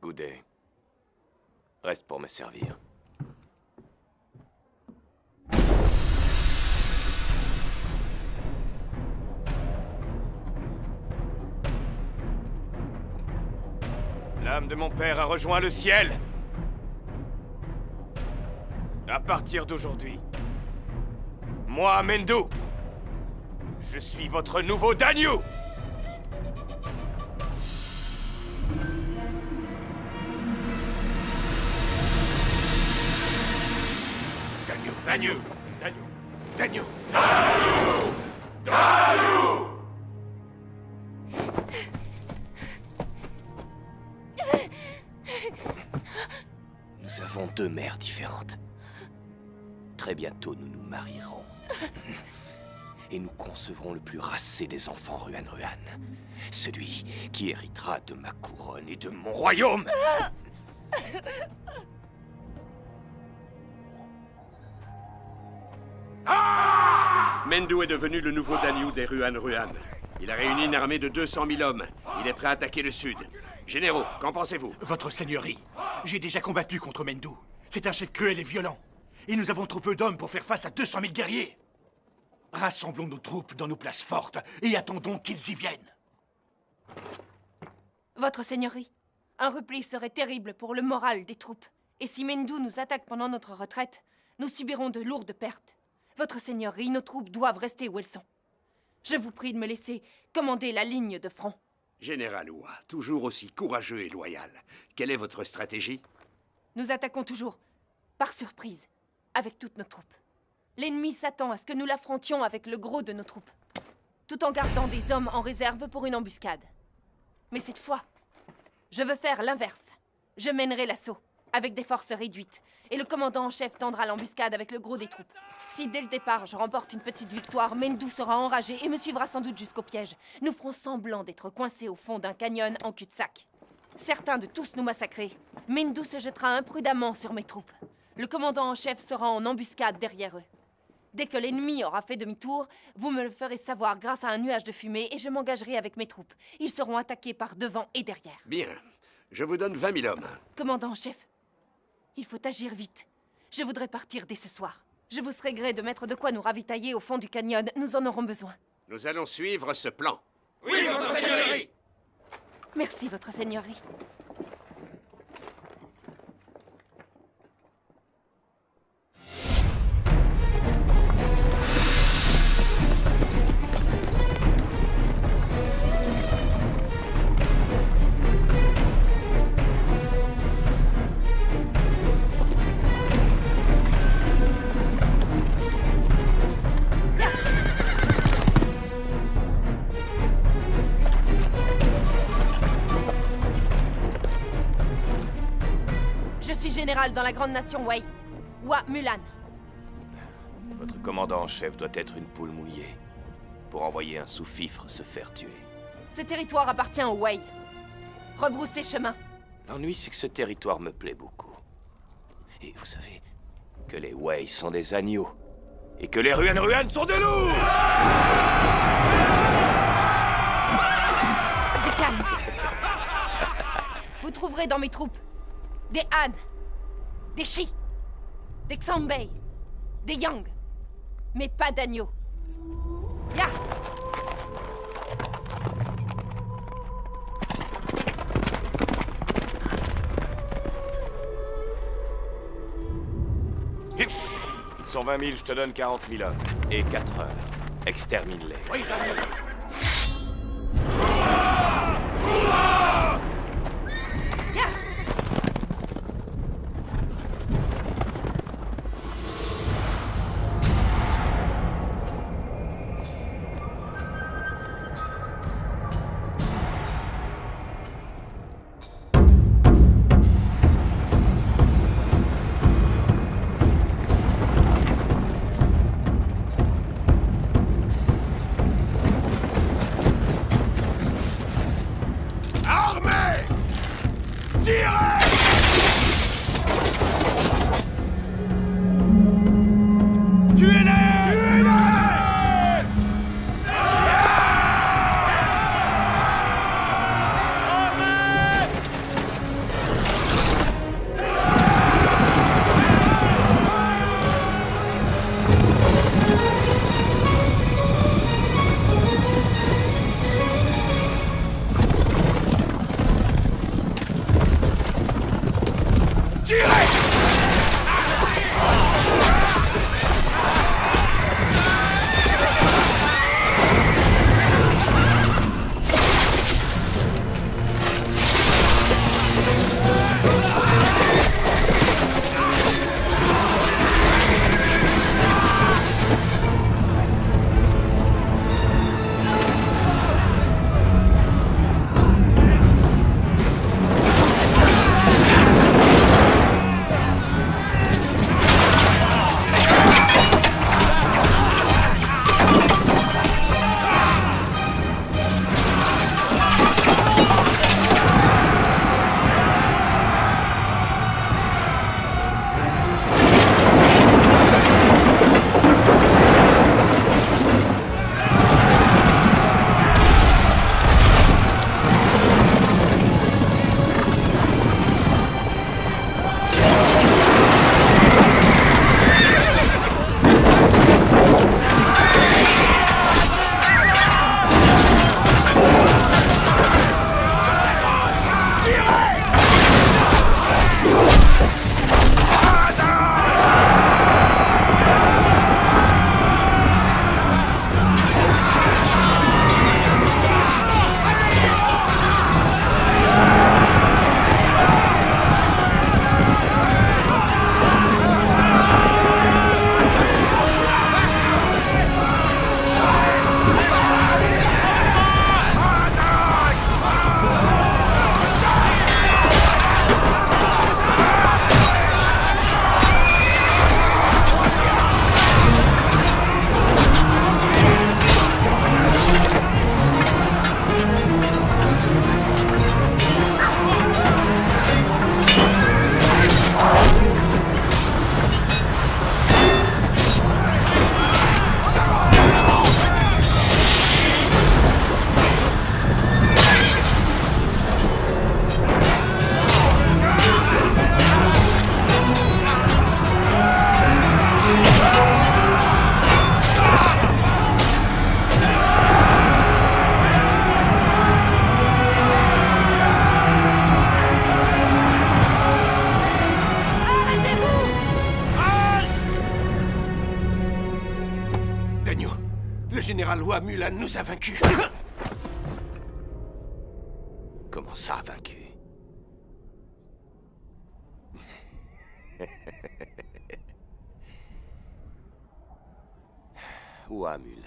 Goudet, reste pour me servir. L'âme de mon père a rejoint le ciel. À partir d'aujourd'hui, moi, Mendou, Je suis votre nouveau Danyu! Danyu! Danyu! Danyu! Nous avons deux mères différentes. Très bientôt, nous nous marierons. Et nous concevrons le plus racé des enfants Ruan-Ruan. Celui qui héritera de ma couronne et de mon royaume. Mendu est devenu le nouveau Danyu des Ruan-Ruan. Il a réuni une armée de 200 000 hommes. Il est prêt à attaquer le sud. Généraux, qu'en pensez-vous? Votre seigneurie, j'ai déjà combattu contre Mendu. C'est un chef cruel et violent. Et nous avons trop peu d'hommes pour faire face à 200 000 guerriers. Rassemblons nos troupes dans nos places fortes et attendons qu'ils y viennent. Votre seigneurie, un repli serait terrible pour le moral des troupes. Et si Mendu nous attaque pendant notre retraite, nous subirons de lourdes pertes. Votre seigneurie, nos troupes doivent rester où elles sont. Je vous prie de me laisser commander la ligne de front. Général Hua, toujours aussi courageux et loyal. Quelle est votre stratégie? Nous attaquons toujours, par surprise, avec toutes nos troupes. L'ennemi s'attend à ce que nous l'affrontions avec le gros de nos troupes, tout en gardant des hommes en réserve pour une embuscade. Mais cette fois, je veux faire l'inverse. Je mènerai l'assaut, avec des forces réduites, et le commandant en chef tendra l'embuscade avec le gros des troupes. Si dès le départ je remporte une petite victoire, Mendu sera enragé et me suivra sans doute jusqu'au piège. Nous ferons semblant d'être coincés au fond d'un canyon en cul-de-sac. Certains de tous nous massacrer, Mendu se jettera imprudemment sur mes troupes. Le commandant en chef sera en embuscade derrière eux. Dès que l'ennemi aura fait demi-tour, vous me le ferez savoir grâce à un nuage de fumée et je m'engagerai avec mes troupes. Ils seront attaqués par devant et derrière. Bien. Je vous donne 20 000 hommes. Commandant en chef, il faut agir vite. Je voudrais partir dès ce soir. Je vous serai gré de mettre de quoi nous ravitailler au fond du canyon. Nous en aurons besoin. Nous allons suivre ce plan. Oui, votre seigneurie! Merci, votre seigneurie. Général dans la grande nation Wei, Hua Mulan. Votre commandant en chef doit être une poule mouillée pour envoyer un sous-fifre se faire tuer. Ce territoire appartient aux Wei. Rebroussez chemin. L'ennui, c'est que ce territoire me plaît beaucoup. Et vous savez que les Wei sont des agneaux et que les Ruan-Ruan sont des loups! Du calme. Vous trouverez dans mes troupes des Han, des Shi, des Xianbei, des Yang, mais pas d'agneaux. Ya! Ils sont 20 000, je te donne 40 000 hommes. Et 4 heures. Extermine-les. Oui, Daniel. Le général Hua Mulan nous a vaincus. Comment ça, vaincu? Hua Mulan.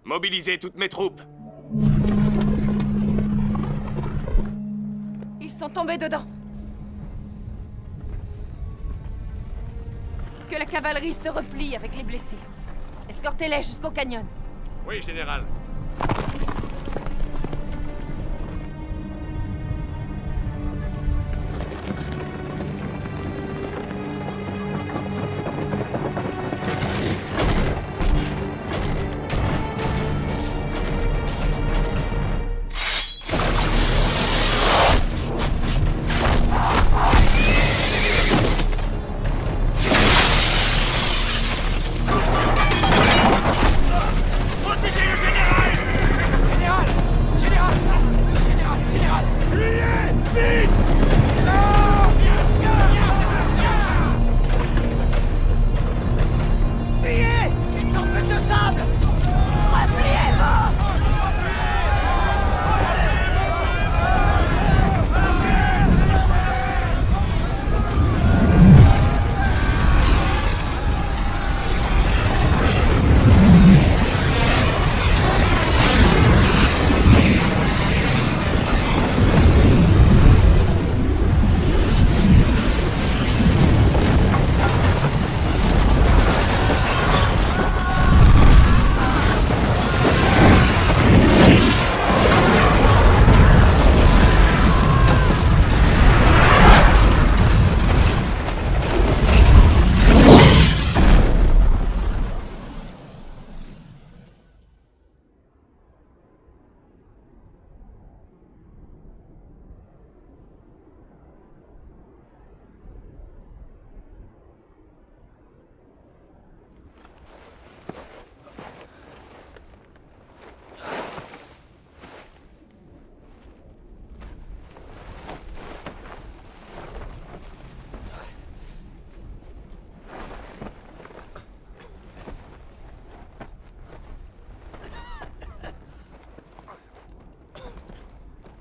Mobilisez toutes mes troupes. Ils sont tombés dedans. Que la cavalerie se replie avec les blessés. Escortez-les jusqu'au canyon. Oui, général.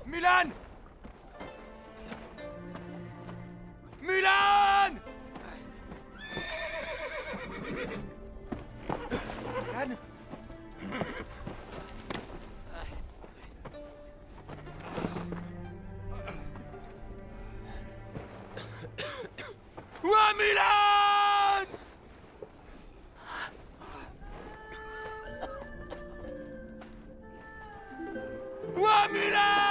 Mulan! Mulan! Mulan? Ouah, Mulan! Ouah, Mulan!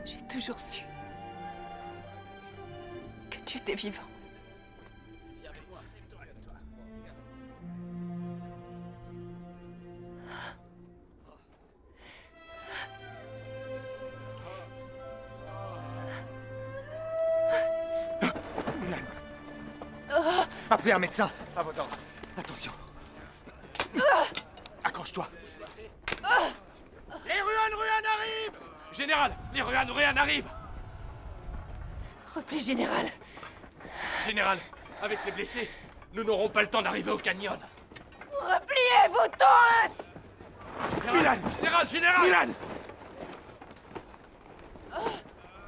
J'ai toujours su que tu étais vivant. Mulan. Appelez un médecin. À vos ordres. Attention. Accroche-toi. Les Ruan arrivent! Général, les Ruan arrivent! Repli général. Général, avec les blessés, nous n'aurons pas le temps d'arriver au canyon. Repliez-vous tous! Général! Général! Mulan!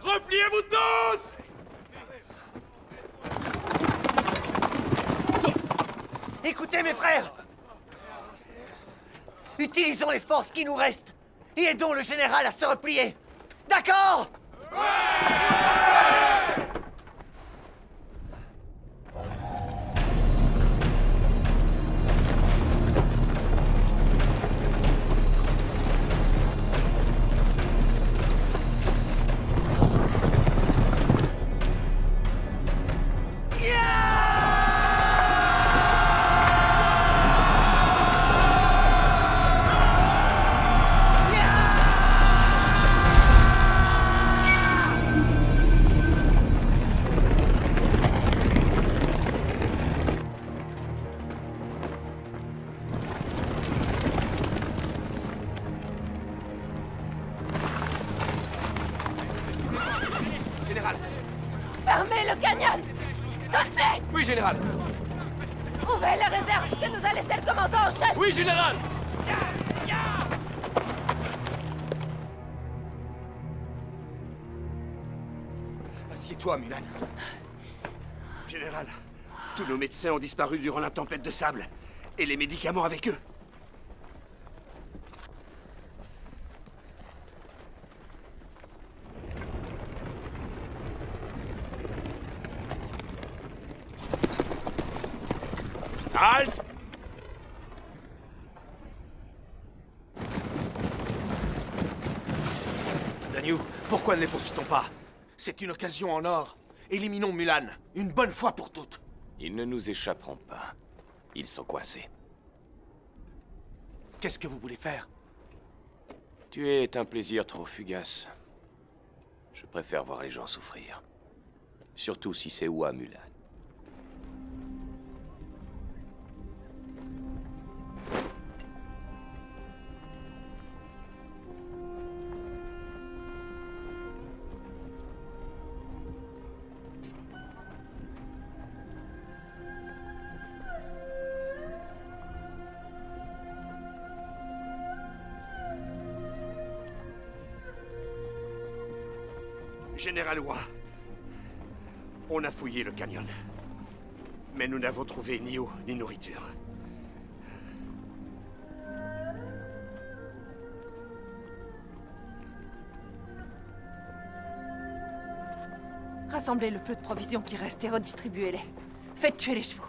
Repliez-vous tous! Écoutez, mes frères! Utilisons les forces qui nous restent et aidons le général à se replier. D'accord? Général! Fermez le canyon! Tout de suite! Oui, général! Trouvez les réserves que nous a laissé le commandant en chef! Oui, général! Assieds-toi, Mulan. Général, tous nos médecins ont disparu durant la tempête de sable. Et les médicaments avec eux. Halte! Daniel, pourquoi ne les poursuit-on pas? C'est une occasion en or. Éliminons Mulan, une bonne fois pour toutes. Ils ne nous échapperont pas. Ils sont coincés. Qu'est-ce que vous voulez faire? Tuer est un plaisir trop fugace. Je préfère voir les gens souffrir. Surtout si c'est Hua Mulan. Général Hua, on a fouillé le canyon. Mais nous n'avons trouvé ni eau, ni nourriture. Rassemblez le peu de provisions qui restent et redistribuez-les. Faites tuer les chevaux.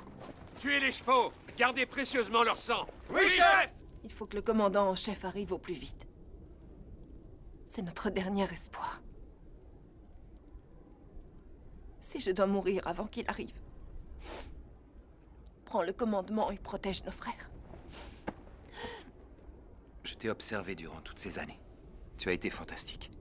Tuez les chevaux! Gardez précieusement leur sang! Oui, chef! Il faut que le commandant en chef arrive au plus vite. C'est notre dernier espoir. Si je dois mourir avant qu'il arrive, prends le commandement et protège nos frères. Je t'ai observé durant toutes ces années. Tu as été fantastique.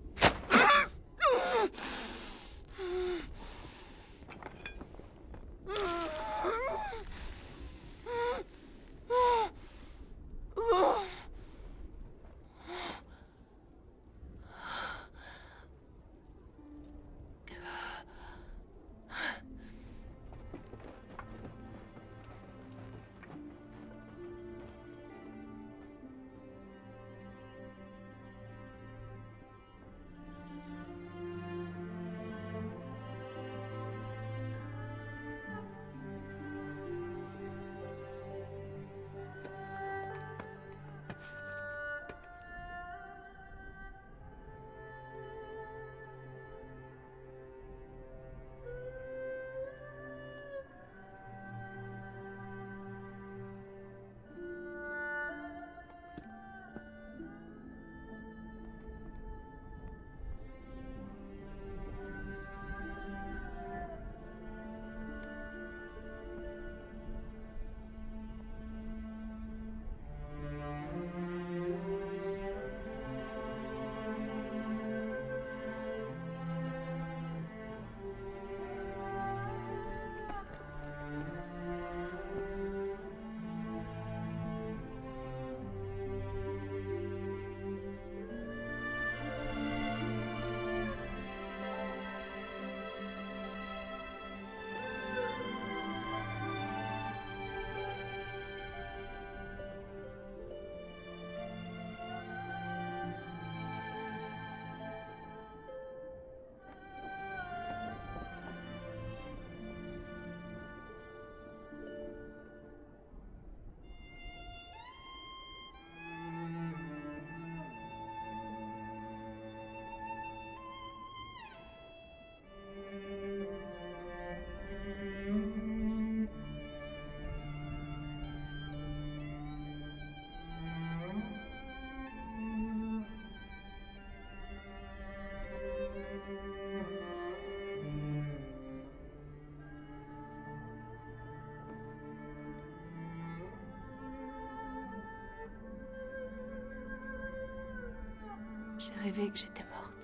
J'ai rêvé que j'étais morte.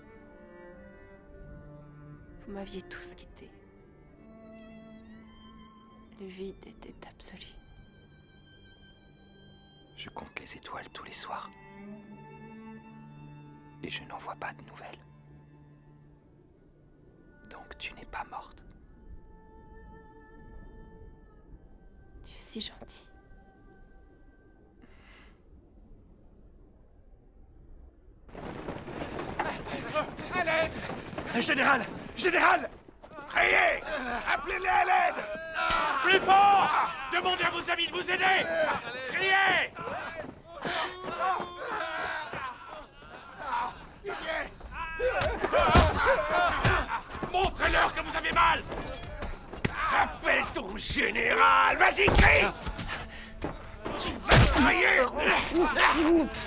Vous m'aviez tous quitté. Le vide était absolu. Je compte les étoiles tous les soirs. Et je n'en vois pas de nouvelles. Donc tu n'es pas morte. Tu es si gentil. À l'aide! Général! Général! Criez! Appelez-les à l'aide! Plus fort! Demandez à vos amis de vous aider! Criez! Montrez-leur que vous avez mal! Appelle ton général! Vas-y, crie! Tu vas crier!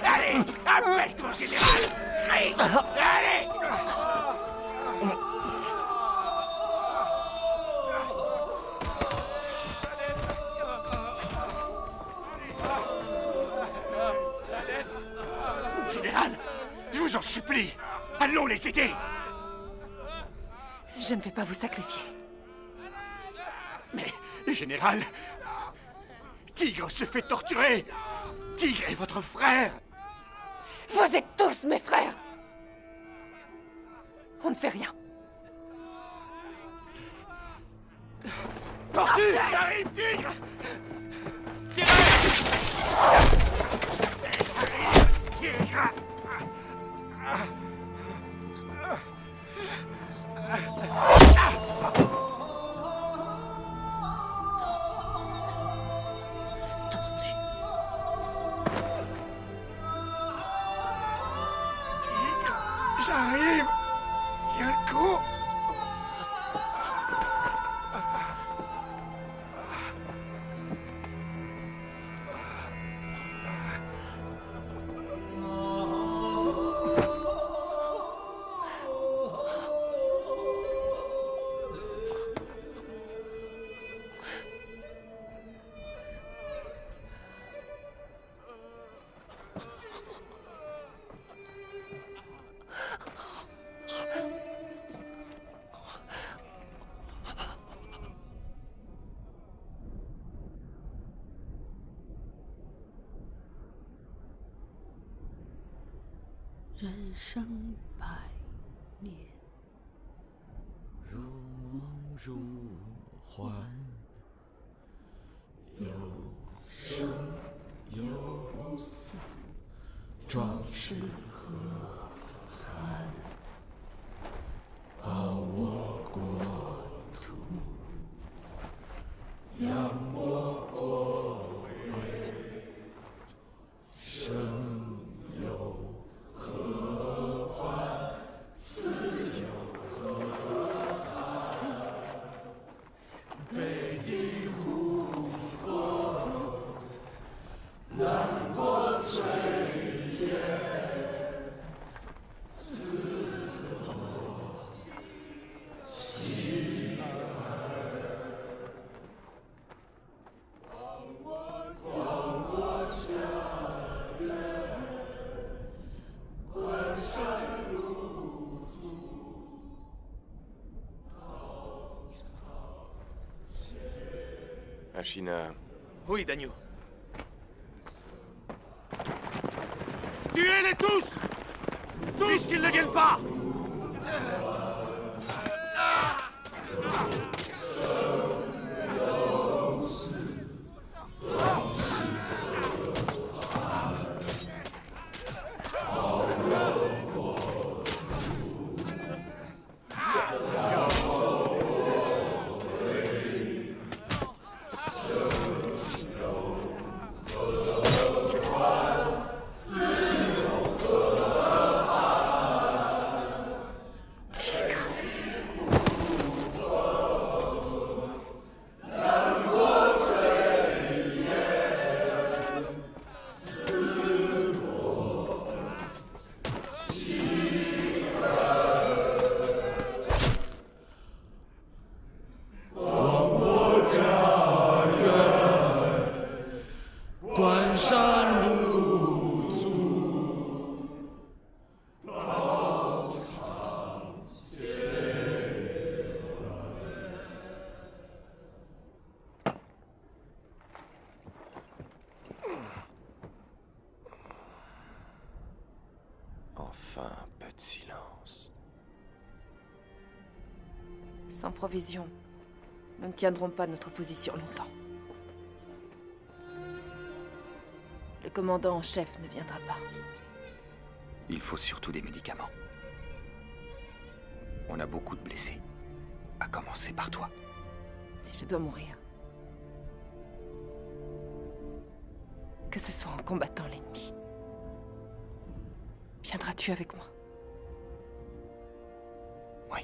Allez! Appelle ton général! Crie! Allez! Général! Je vous en supplie! Allons les aider! Je ne vais pas vous sacrifier. Mais, général, Tigre se fait torturer. Tigre est votre frère. Vous êtes tous mes frères. On ne fait rien. Tortue! J'arrive, Tigre! Tigre! J'arrive! Tiens le coup!人生百年，如梦如幻，有生有死，壮士何憾？报我国土，扬我国威，生有何患？死有何憾？北地胡佛，南国炊烟，四座妻儿，望我家人。关山入祖，Ashina. Oui, Dagnou. Tuez-les tous! Puisqu'ils ne viennent pas! silence. Sans provision, nous ne tiendrons pas notre position longtemps. Le commandant en chef ne viendra pas. Il faut surtout des médicaments. On a beaucoup de blessés. À commencer par toi. Si je dois mourir, que ce soit en combattant l'ennemi. Viendras-tu avec moi? Oui.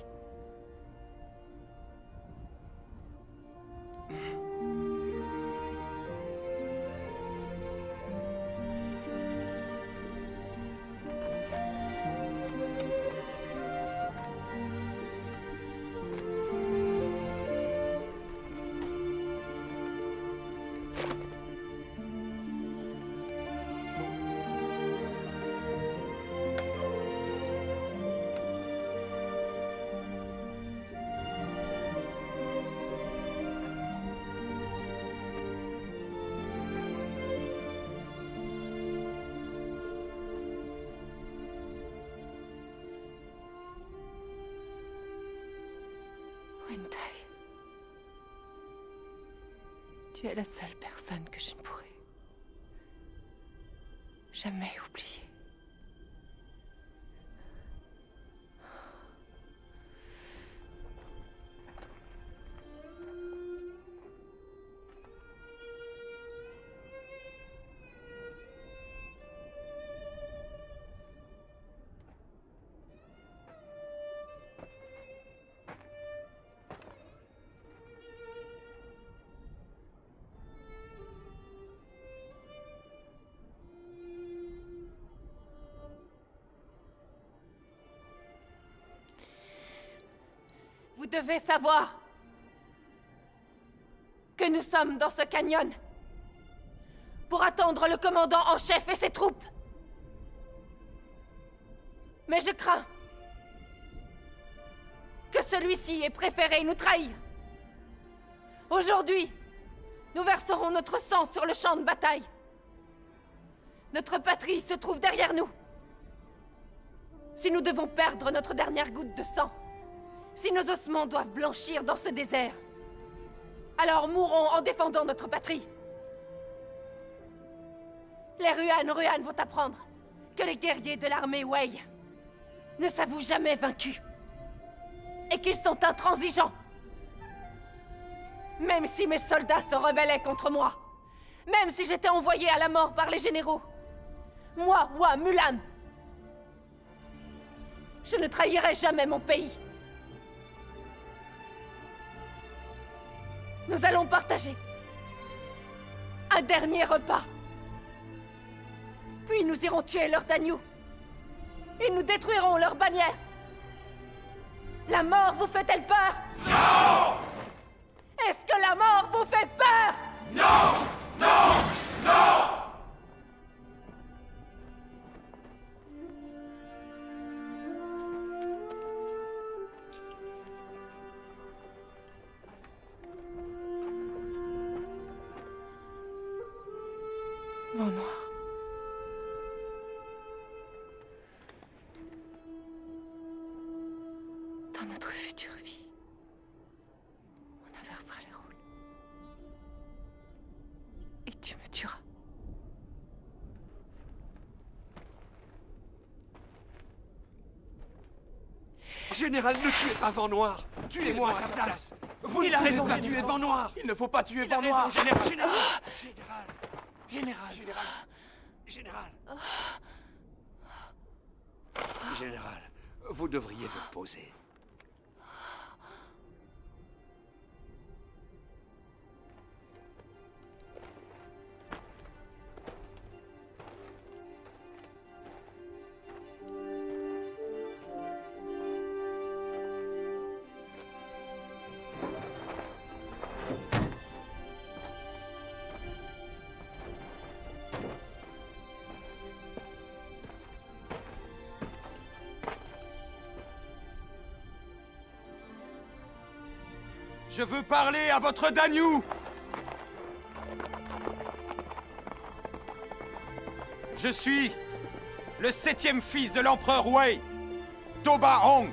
Wen-Tai, tu es la seule personne que je ne pourrai jamais oublier. Vous devez savoir que nous sommes dans ce canyon pour attendre le commandant en chef et ses troupes. Mais je crains que celui-ci ait préféré nous trahir. Aujourd'hui, nous verserons notre sang sur le champ de bataille. Notre patrie se trouve derrière nous. Si nous devons perdre notre dernière goutte de sang, si nos ossements doivent blanchir dans ce désert, alors mourons en défendant notre patrie. Les Ruan vont apprendre que les guerriers de l'armée Wei ne s'avouent jamais vaincus et qu'ils sont intransigeants. Même si mes soldats se rebellaient contre moi, même si j'étais envoyé à la mort par les généraux, moi, Mulan, je ne trahirai jamais mon pays. Nous allons partager un dernier repas. Puis nous irons tuer leurs Danyu. Et nous détruirons leurs bannières. La mort vous fait-elle peur? Non! Est-ce que la mort vous fait peur? Non! Non! Non! Vent noir. Dans notre future vie, on inversera les rôles. Et tu me tueras. Général, ne tuez pas Vent Noir. Tuez-moi à sa place. Il a raison, j'ai tué Vent Noir. Il ne faut pas tuer Vent Noir. Général. Général, vous devriez vous poser. Je veux parler à votre Danyu! Je suis le 7e fils de l'empereur Wei. Toba Hong.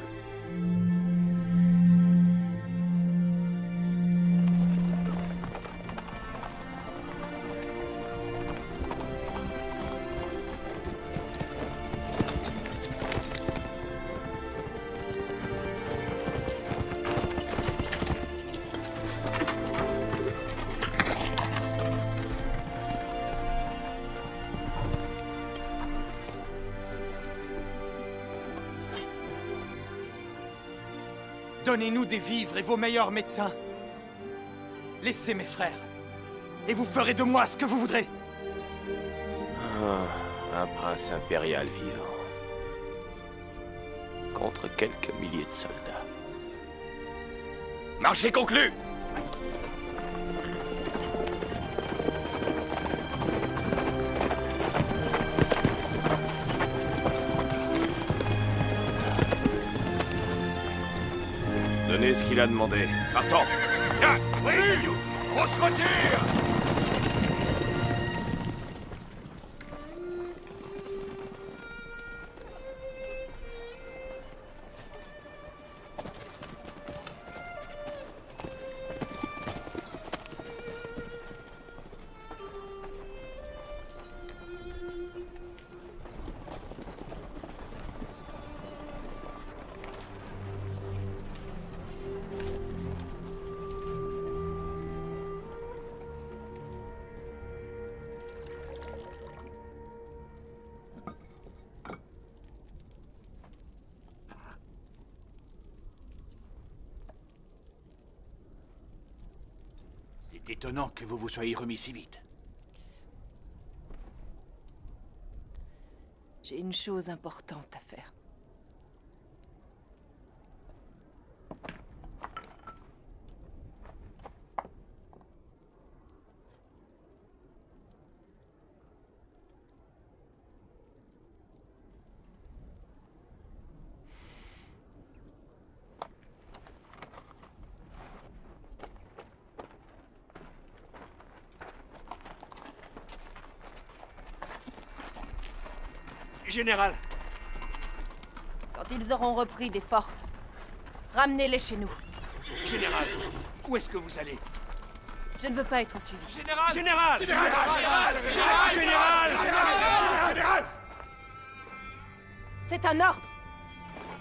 Donnez-nous des vivres et vos meilleurs médecins. Laissez mes frères. Et vous ferez de moi ce que vous voudrez. Un prince impérial vivant. Contre quelques milliers de soldats. Marché conclu! Donnez ce qu'il a demandé. Partons! Oui! On se retire! C'est étonnant que vous vous soyez remis si vite. J'ai une chose importante à faire. Général! Quand ils auront repris des forces, ramenez-les chez nous. Général! Où est-ce que vous allez? Je ne veux pas être suivi. Général! Général! Général! Général! Général! C'est un ordre.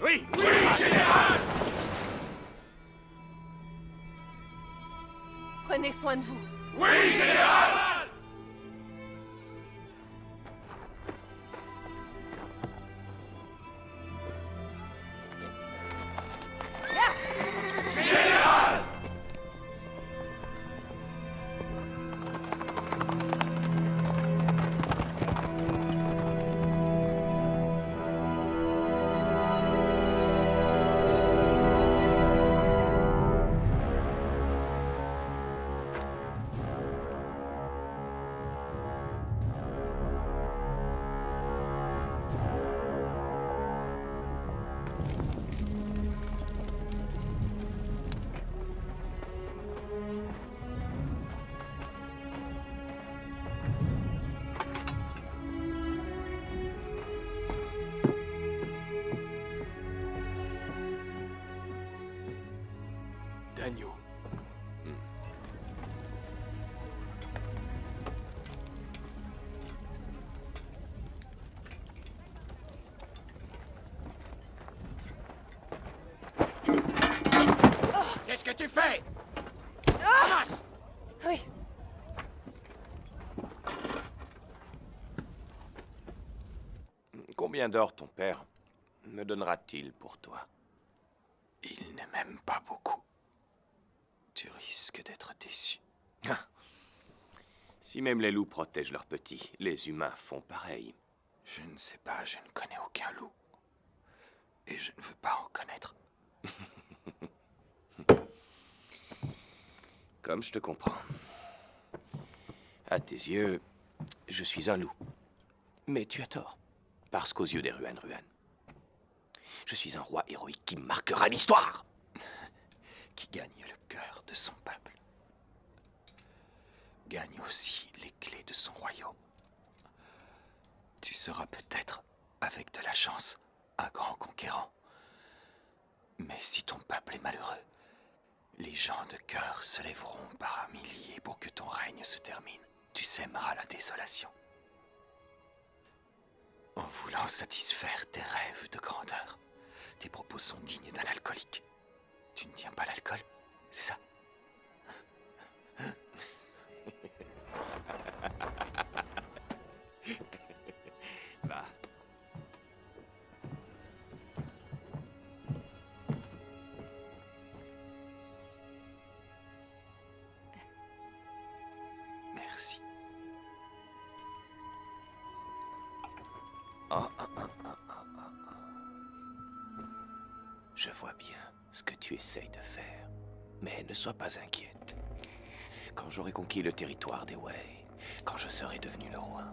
Oui! Oui, général! Prenez soin de vous. Oui, général! Général! D'agneau. Qu'est-ce que tu fais? Ramasse! Oui. Combien d'or ton père me donnera-t-il pour toi? Il ne m'aime pas beaucoup. Tu risques d'être déçu. Si même les loups protègent leurs petits, les humains font pareil. Je ne sais pas, je ne connais aucun loup. Et je ne veux pas en connaître. Comme je te comprends. À tes yeux, je suis un loup. Mais tu as tort. Parce qu'aux yeux des Ruan, je suis un roi héroïque qui marquera l'histoire. Qui gagne le cœur de son peuple. Gagne aussi les clés de son royaume. Tu seras peut-être, avec de la chance, un grand conquérant. si ton peuple est malheureux, les gens de cœur se lèveront par milliers pour que ton règne se termine. Tu sèmeras la désolation. En voulant satisfaire tes rêves de grandeur, tes propos sont dignes d'un alcoolique. Tu ne tiens pas l'alcool, c'est ça? Va. Merci. Je vois bien ce que tu essayes de faire, mais ne sois pas inquiète. Quand j'aurai conquis le territoire des Wei, quand je serai devenu le roi,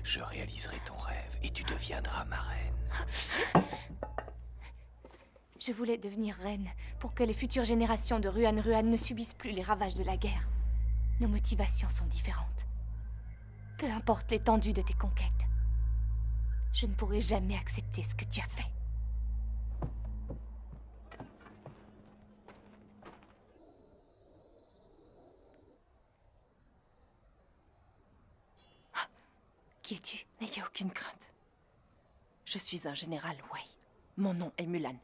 je réaliserai ton rêve et tu deviendras ma reine. Je voulais devenir reine pour que les futures générations de Ruan ne subissent plus les ravages de la guerre. Nos motivations sont différentes. Peu importe l'étendue de tes conquêtes, je ne pourrai jamais accepter ce que tu as fait. Qui es-tu? N'ayez aucune crainte. Je suis un général Wei. Mon nom est Mulan.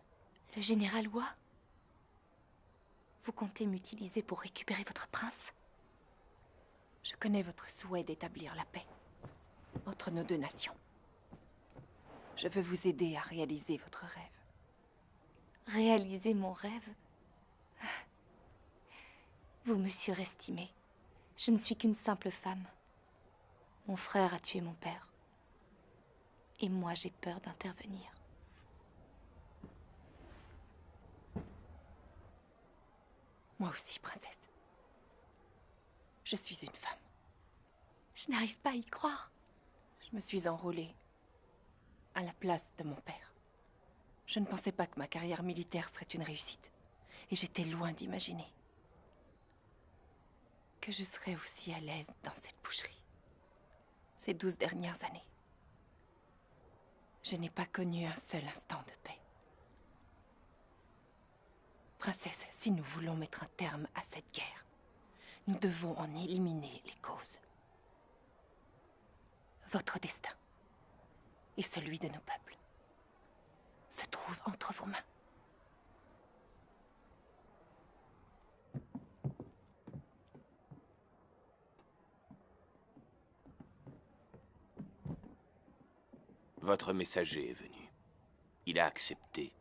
Le général Hua? Vous comptez m'utiliser pour récupérer votre prince? Je connais votre souhait d'établir la paix entre nos deux nations. Je veux vous aider à réaliser votre rêve. Réaliser mon rêve? Vous me surestimez. Je ne suis qu'une simple femme. Mon frère a tué mon père. Et moi, j'ai peur d'intervenir. Moi aussi, princesse. Je suis une femme. Je n'arrive pas à y croire. Je me suis enrôlée à la place de mon père. Je ne pensais pas que ma carrière militaire serait une réussite. Et j'étais loin d'imaginer que je serais aussi à l'aise dans cette boucherie. Ces 12 dernières années, je n'ai pas connu un seul instant de paix. Princesse, si nous voulons mettre un terme à cette guerre, nous devons en éliminer les causes. Votre destin et celui de nos peuples se trouvent entre vos mains. Votre messager est venu. Il a accepté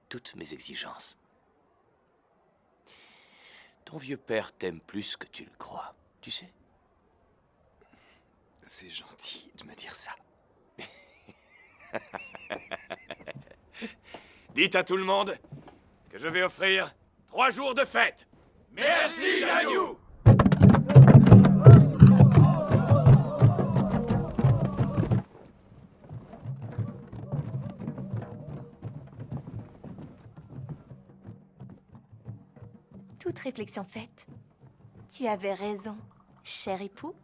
toutes mes exigences. Ton vieux père t'aime plus que tu le crois, tu sais. C'est gentil de me dire ça. Dites à tout le monde que je vais offrir 3 jours de fête. Merci, Gagnou! Toute réflexion faite, tu avais raison, cher époux.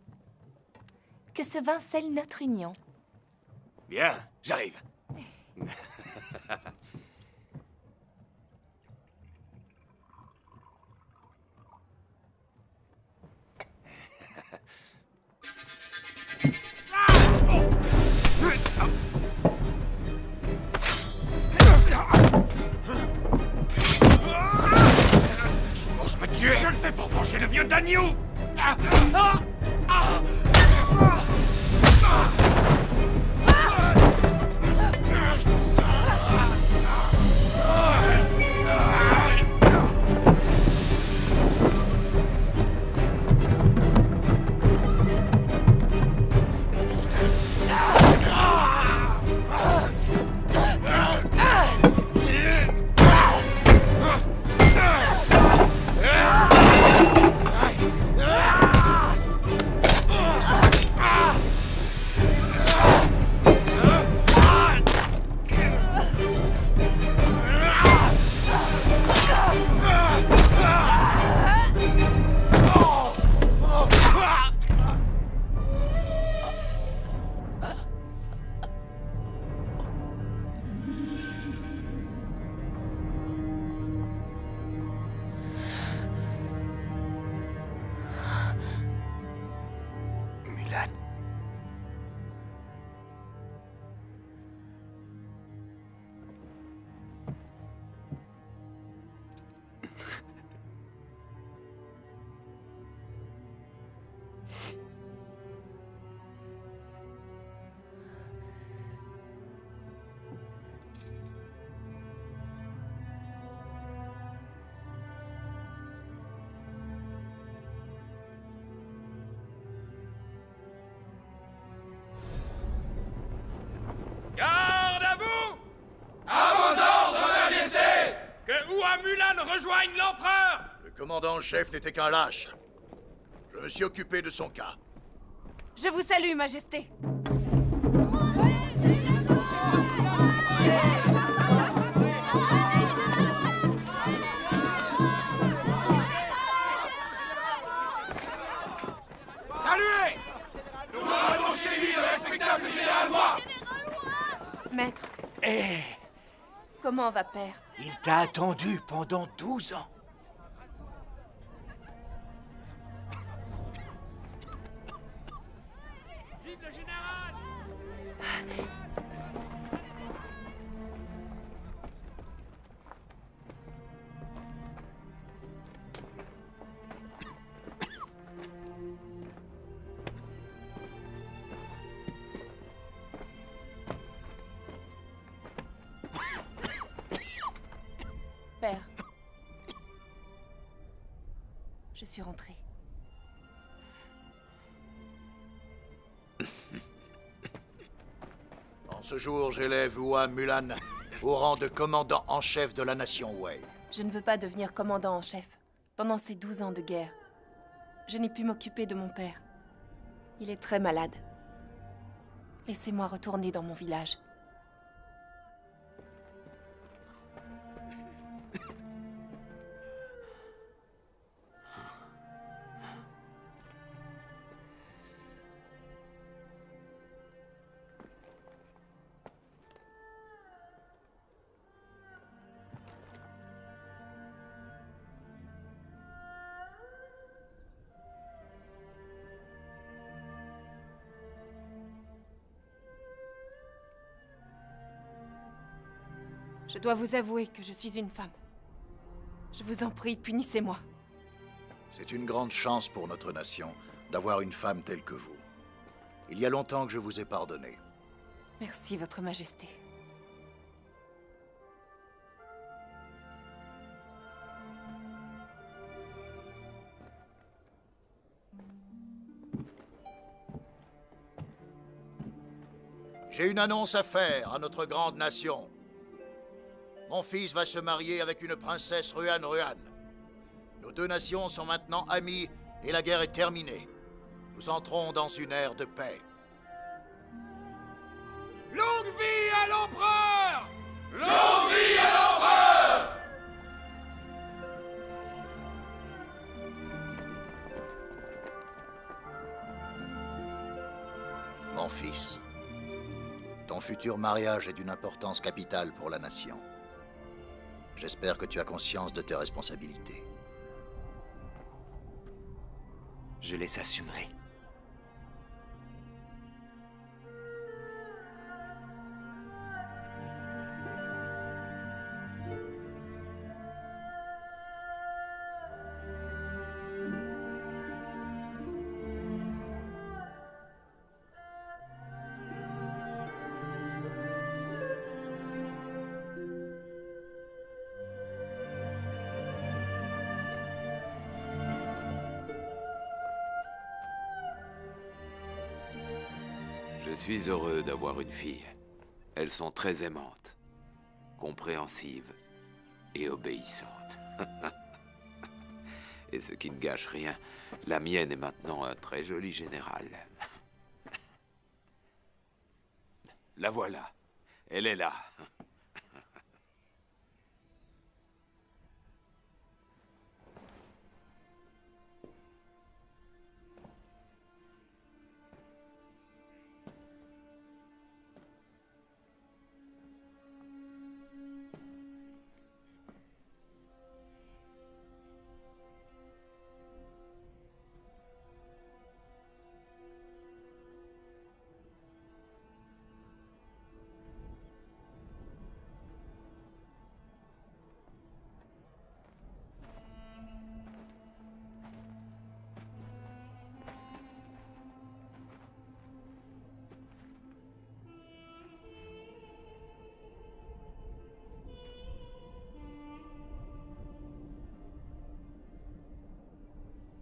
Que ce vin scelle notre union. Bien, j'arrive. Je le fais pour venger le vieux d'agneau! rejoignent l'empereur! Le commandant en chef n'était qu'un lâche. Je me suis occupé de son cas. Je vous salue, Majesté. Saluez! Nous avons chez lui le respectable général Roy! Maître, Eh, comment va père? il t'a attendu pendant 12 ans. Vive le général! Père. Je suis rentrée. En ce jour, j'élève Hua Mulan au rang de commandant en chef de la nation Wei. Je ne veux pas devenir commandant en chef. Pendant ces 12 ans de guerre, je n'ai pu m'occuper de mon père. Il est très malade. Laissez-moi retourner dans mon village. Je dois vous avouer que je suis une femme. Je vous en prie, punissez-moi. C'est une grande chance pour notre nation d'avoir une femme telle que vous. Il y a longtemps que je vous ai pardonné. Merci, Votre Majesté. J'ai une annonce à faire à notre grande nation. Mon fils va se marier avec une princesse Ruan Ruan. Nos deux nations sont maintenant amies et la guerre est terminée. Nous entrons dans une ère de paix. Longue vie à l'empereur! Longue vie à l'empereur! Mon fils, ton futur mariage est d'une importance capitale pour la nation. J'espère que tu as conscience de tes responsabilités. Je les assumerai. Je suis heureux d'avoir une fille. Elles sont très aimantes, compréhensives et obéissantes. Et ce qui ne gâche rien, la mienne est maintenant un très joli général. La voilà. Elle est là.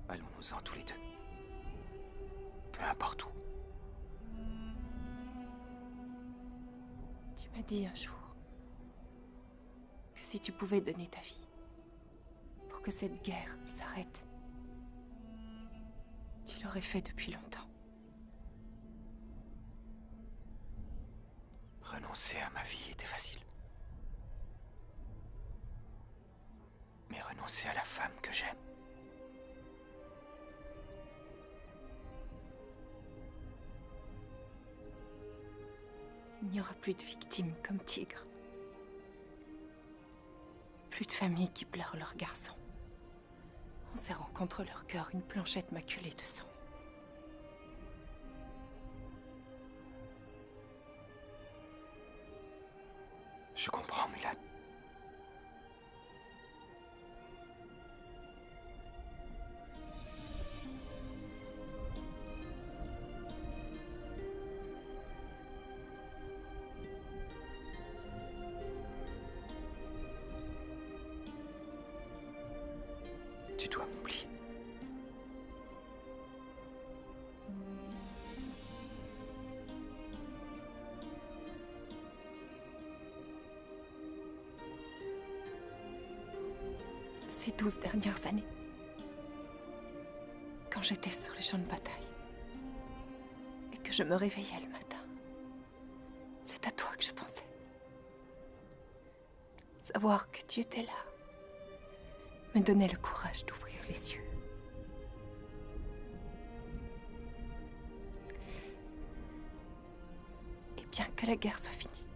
Allons-nous-en tous les deux. Peu importe où. Tu m'as dit un jour que si tu pouvais donner ta vie, pour que cette guerre s'arrête. Tu l'aurais fait depuis longtemps. Renoncer à ma vie était facile. Mais renoncer à la femme que j'aime... Il n'y aura plus de victimes comme Tigre. Plus de familles qui pleurent leurs garçons, en serrant contre leur cœur une planchette maculée de sang. Je comprends, Mulan. Tu dois m'oublier. Ces 12 dernières années, quand j'étais sur les champs de bataille et que je me réveillais le matin, c'est à toi que je pensais. Savoir que tu étais là me donnait le courage d'ouvrir les yeux. Et bien que la guerre soit finie,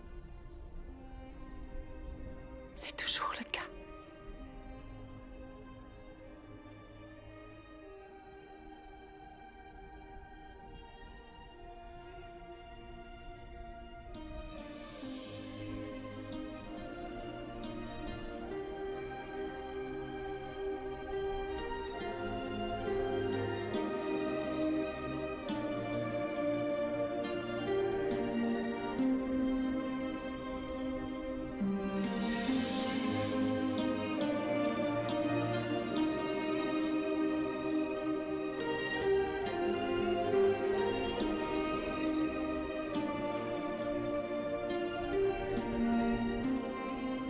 c'est toujours le cas.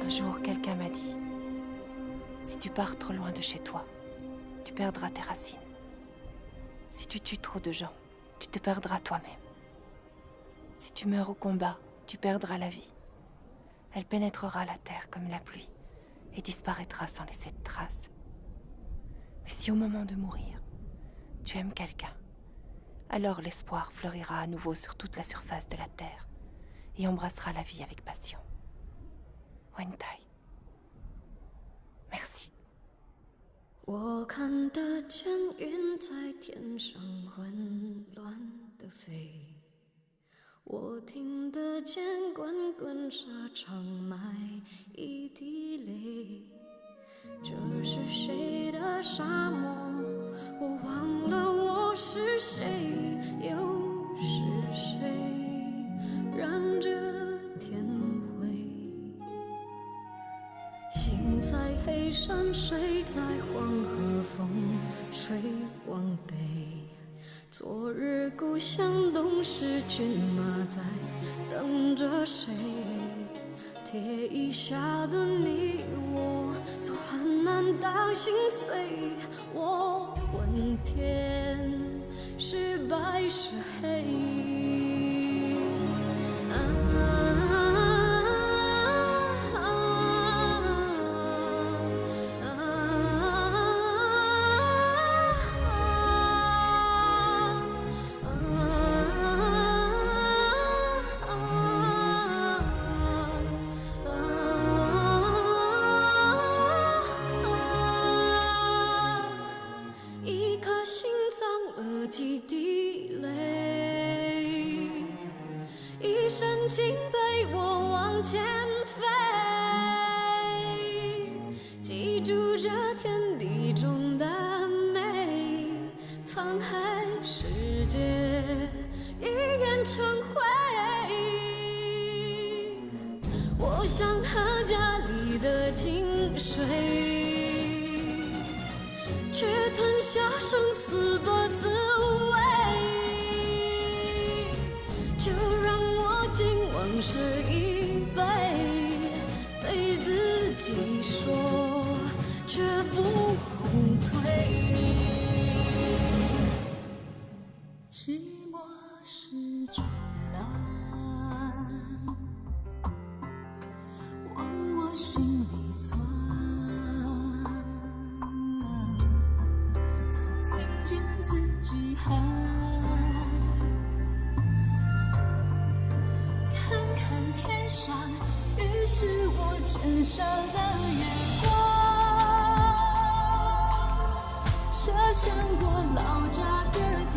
Un jour, quelqu'un m'a dit, si tu pars trop loin de chez toi, tu perdras tes racines. Si tu tues trop de gens, tu te perdras toi-même. Si tu meurs au combat, tu perdras la vie. Elle pénétrera la terre comme la pluie et disparaîtra sans laisser de traces. Mais si au moment de mourir, tu aimes quelqu'un, alors l'espoir fleurira à nouveau sur toute la surface de la terre et embrassera la vie avec passion. Wen Tai, merci. 我看得见云在天上混乱地飞，我听得见滚滚沙场埋一滴泪。这是谁的沙漠？我忘了我是谁，又是谁染着天灰？心在黑山，水在黄河，风吹往北。昨日故乡，东逝骏马在等着谁？铁衣下的你我，从患难到心碎。我问天，是白是黑？一颗心脏了几滴泪，一身敬陪我往前飞，记住这天地中的美，沧海世界一眼成灰。我想喝家里的井水，却吞下生死的滋味。就让我敬往事一杯，对自己说，绝不后退。寂寞是巨浪，往我心里钻，听见自己喊，看看天上，于是我牵上了月光，射向我老家的地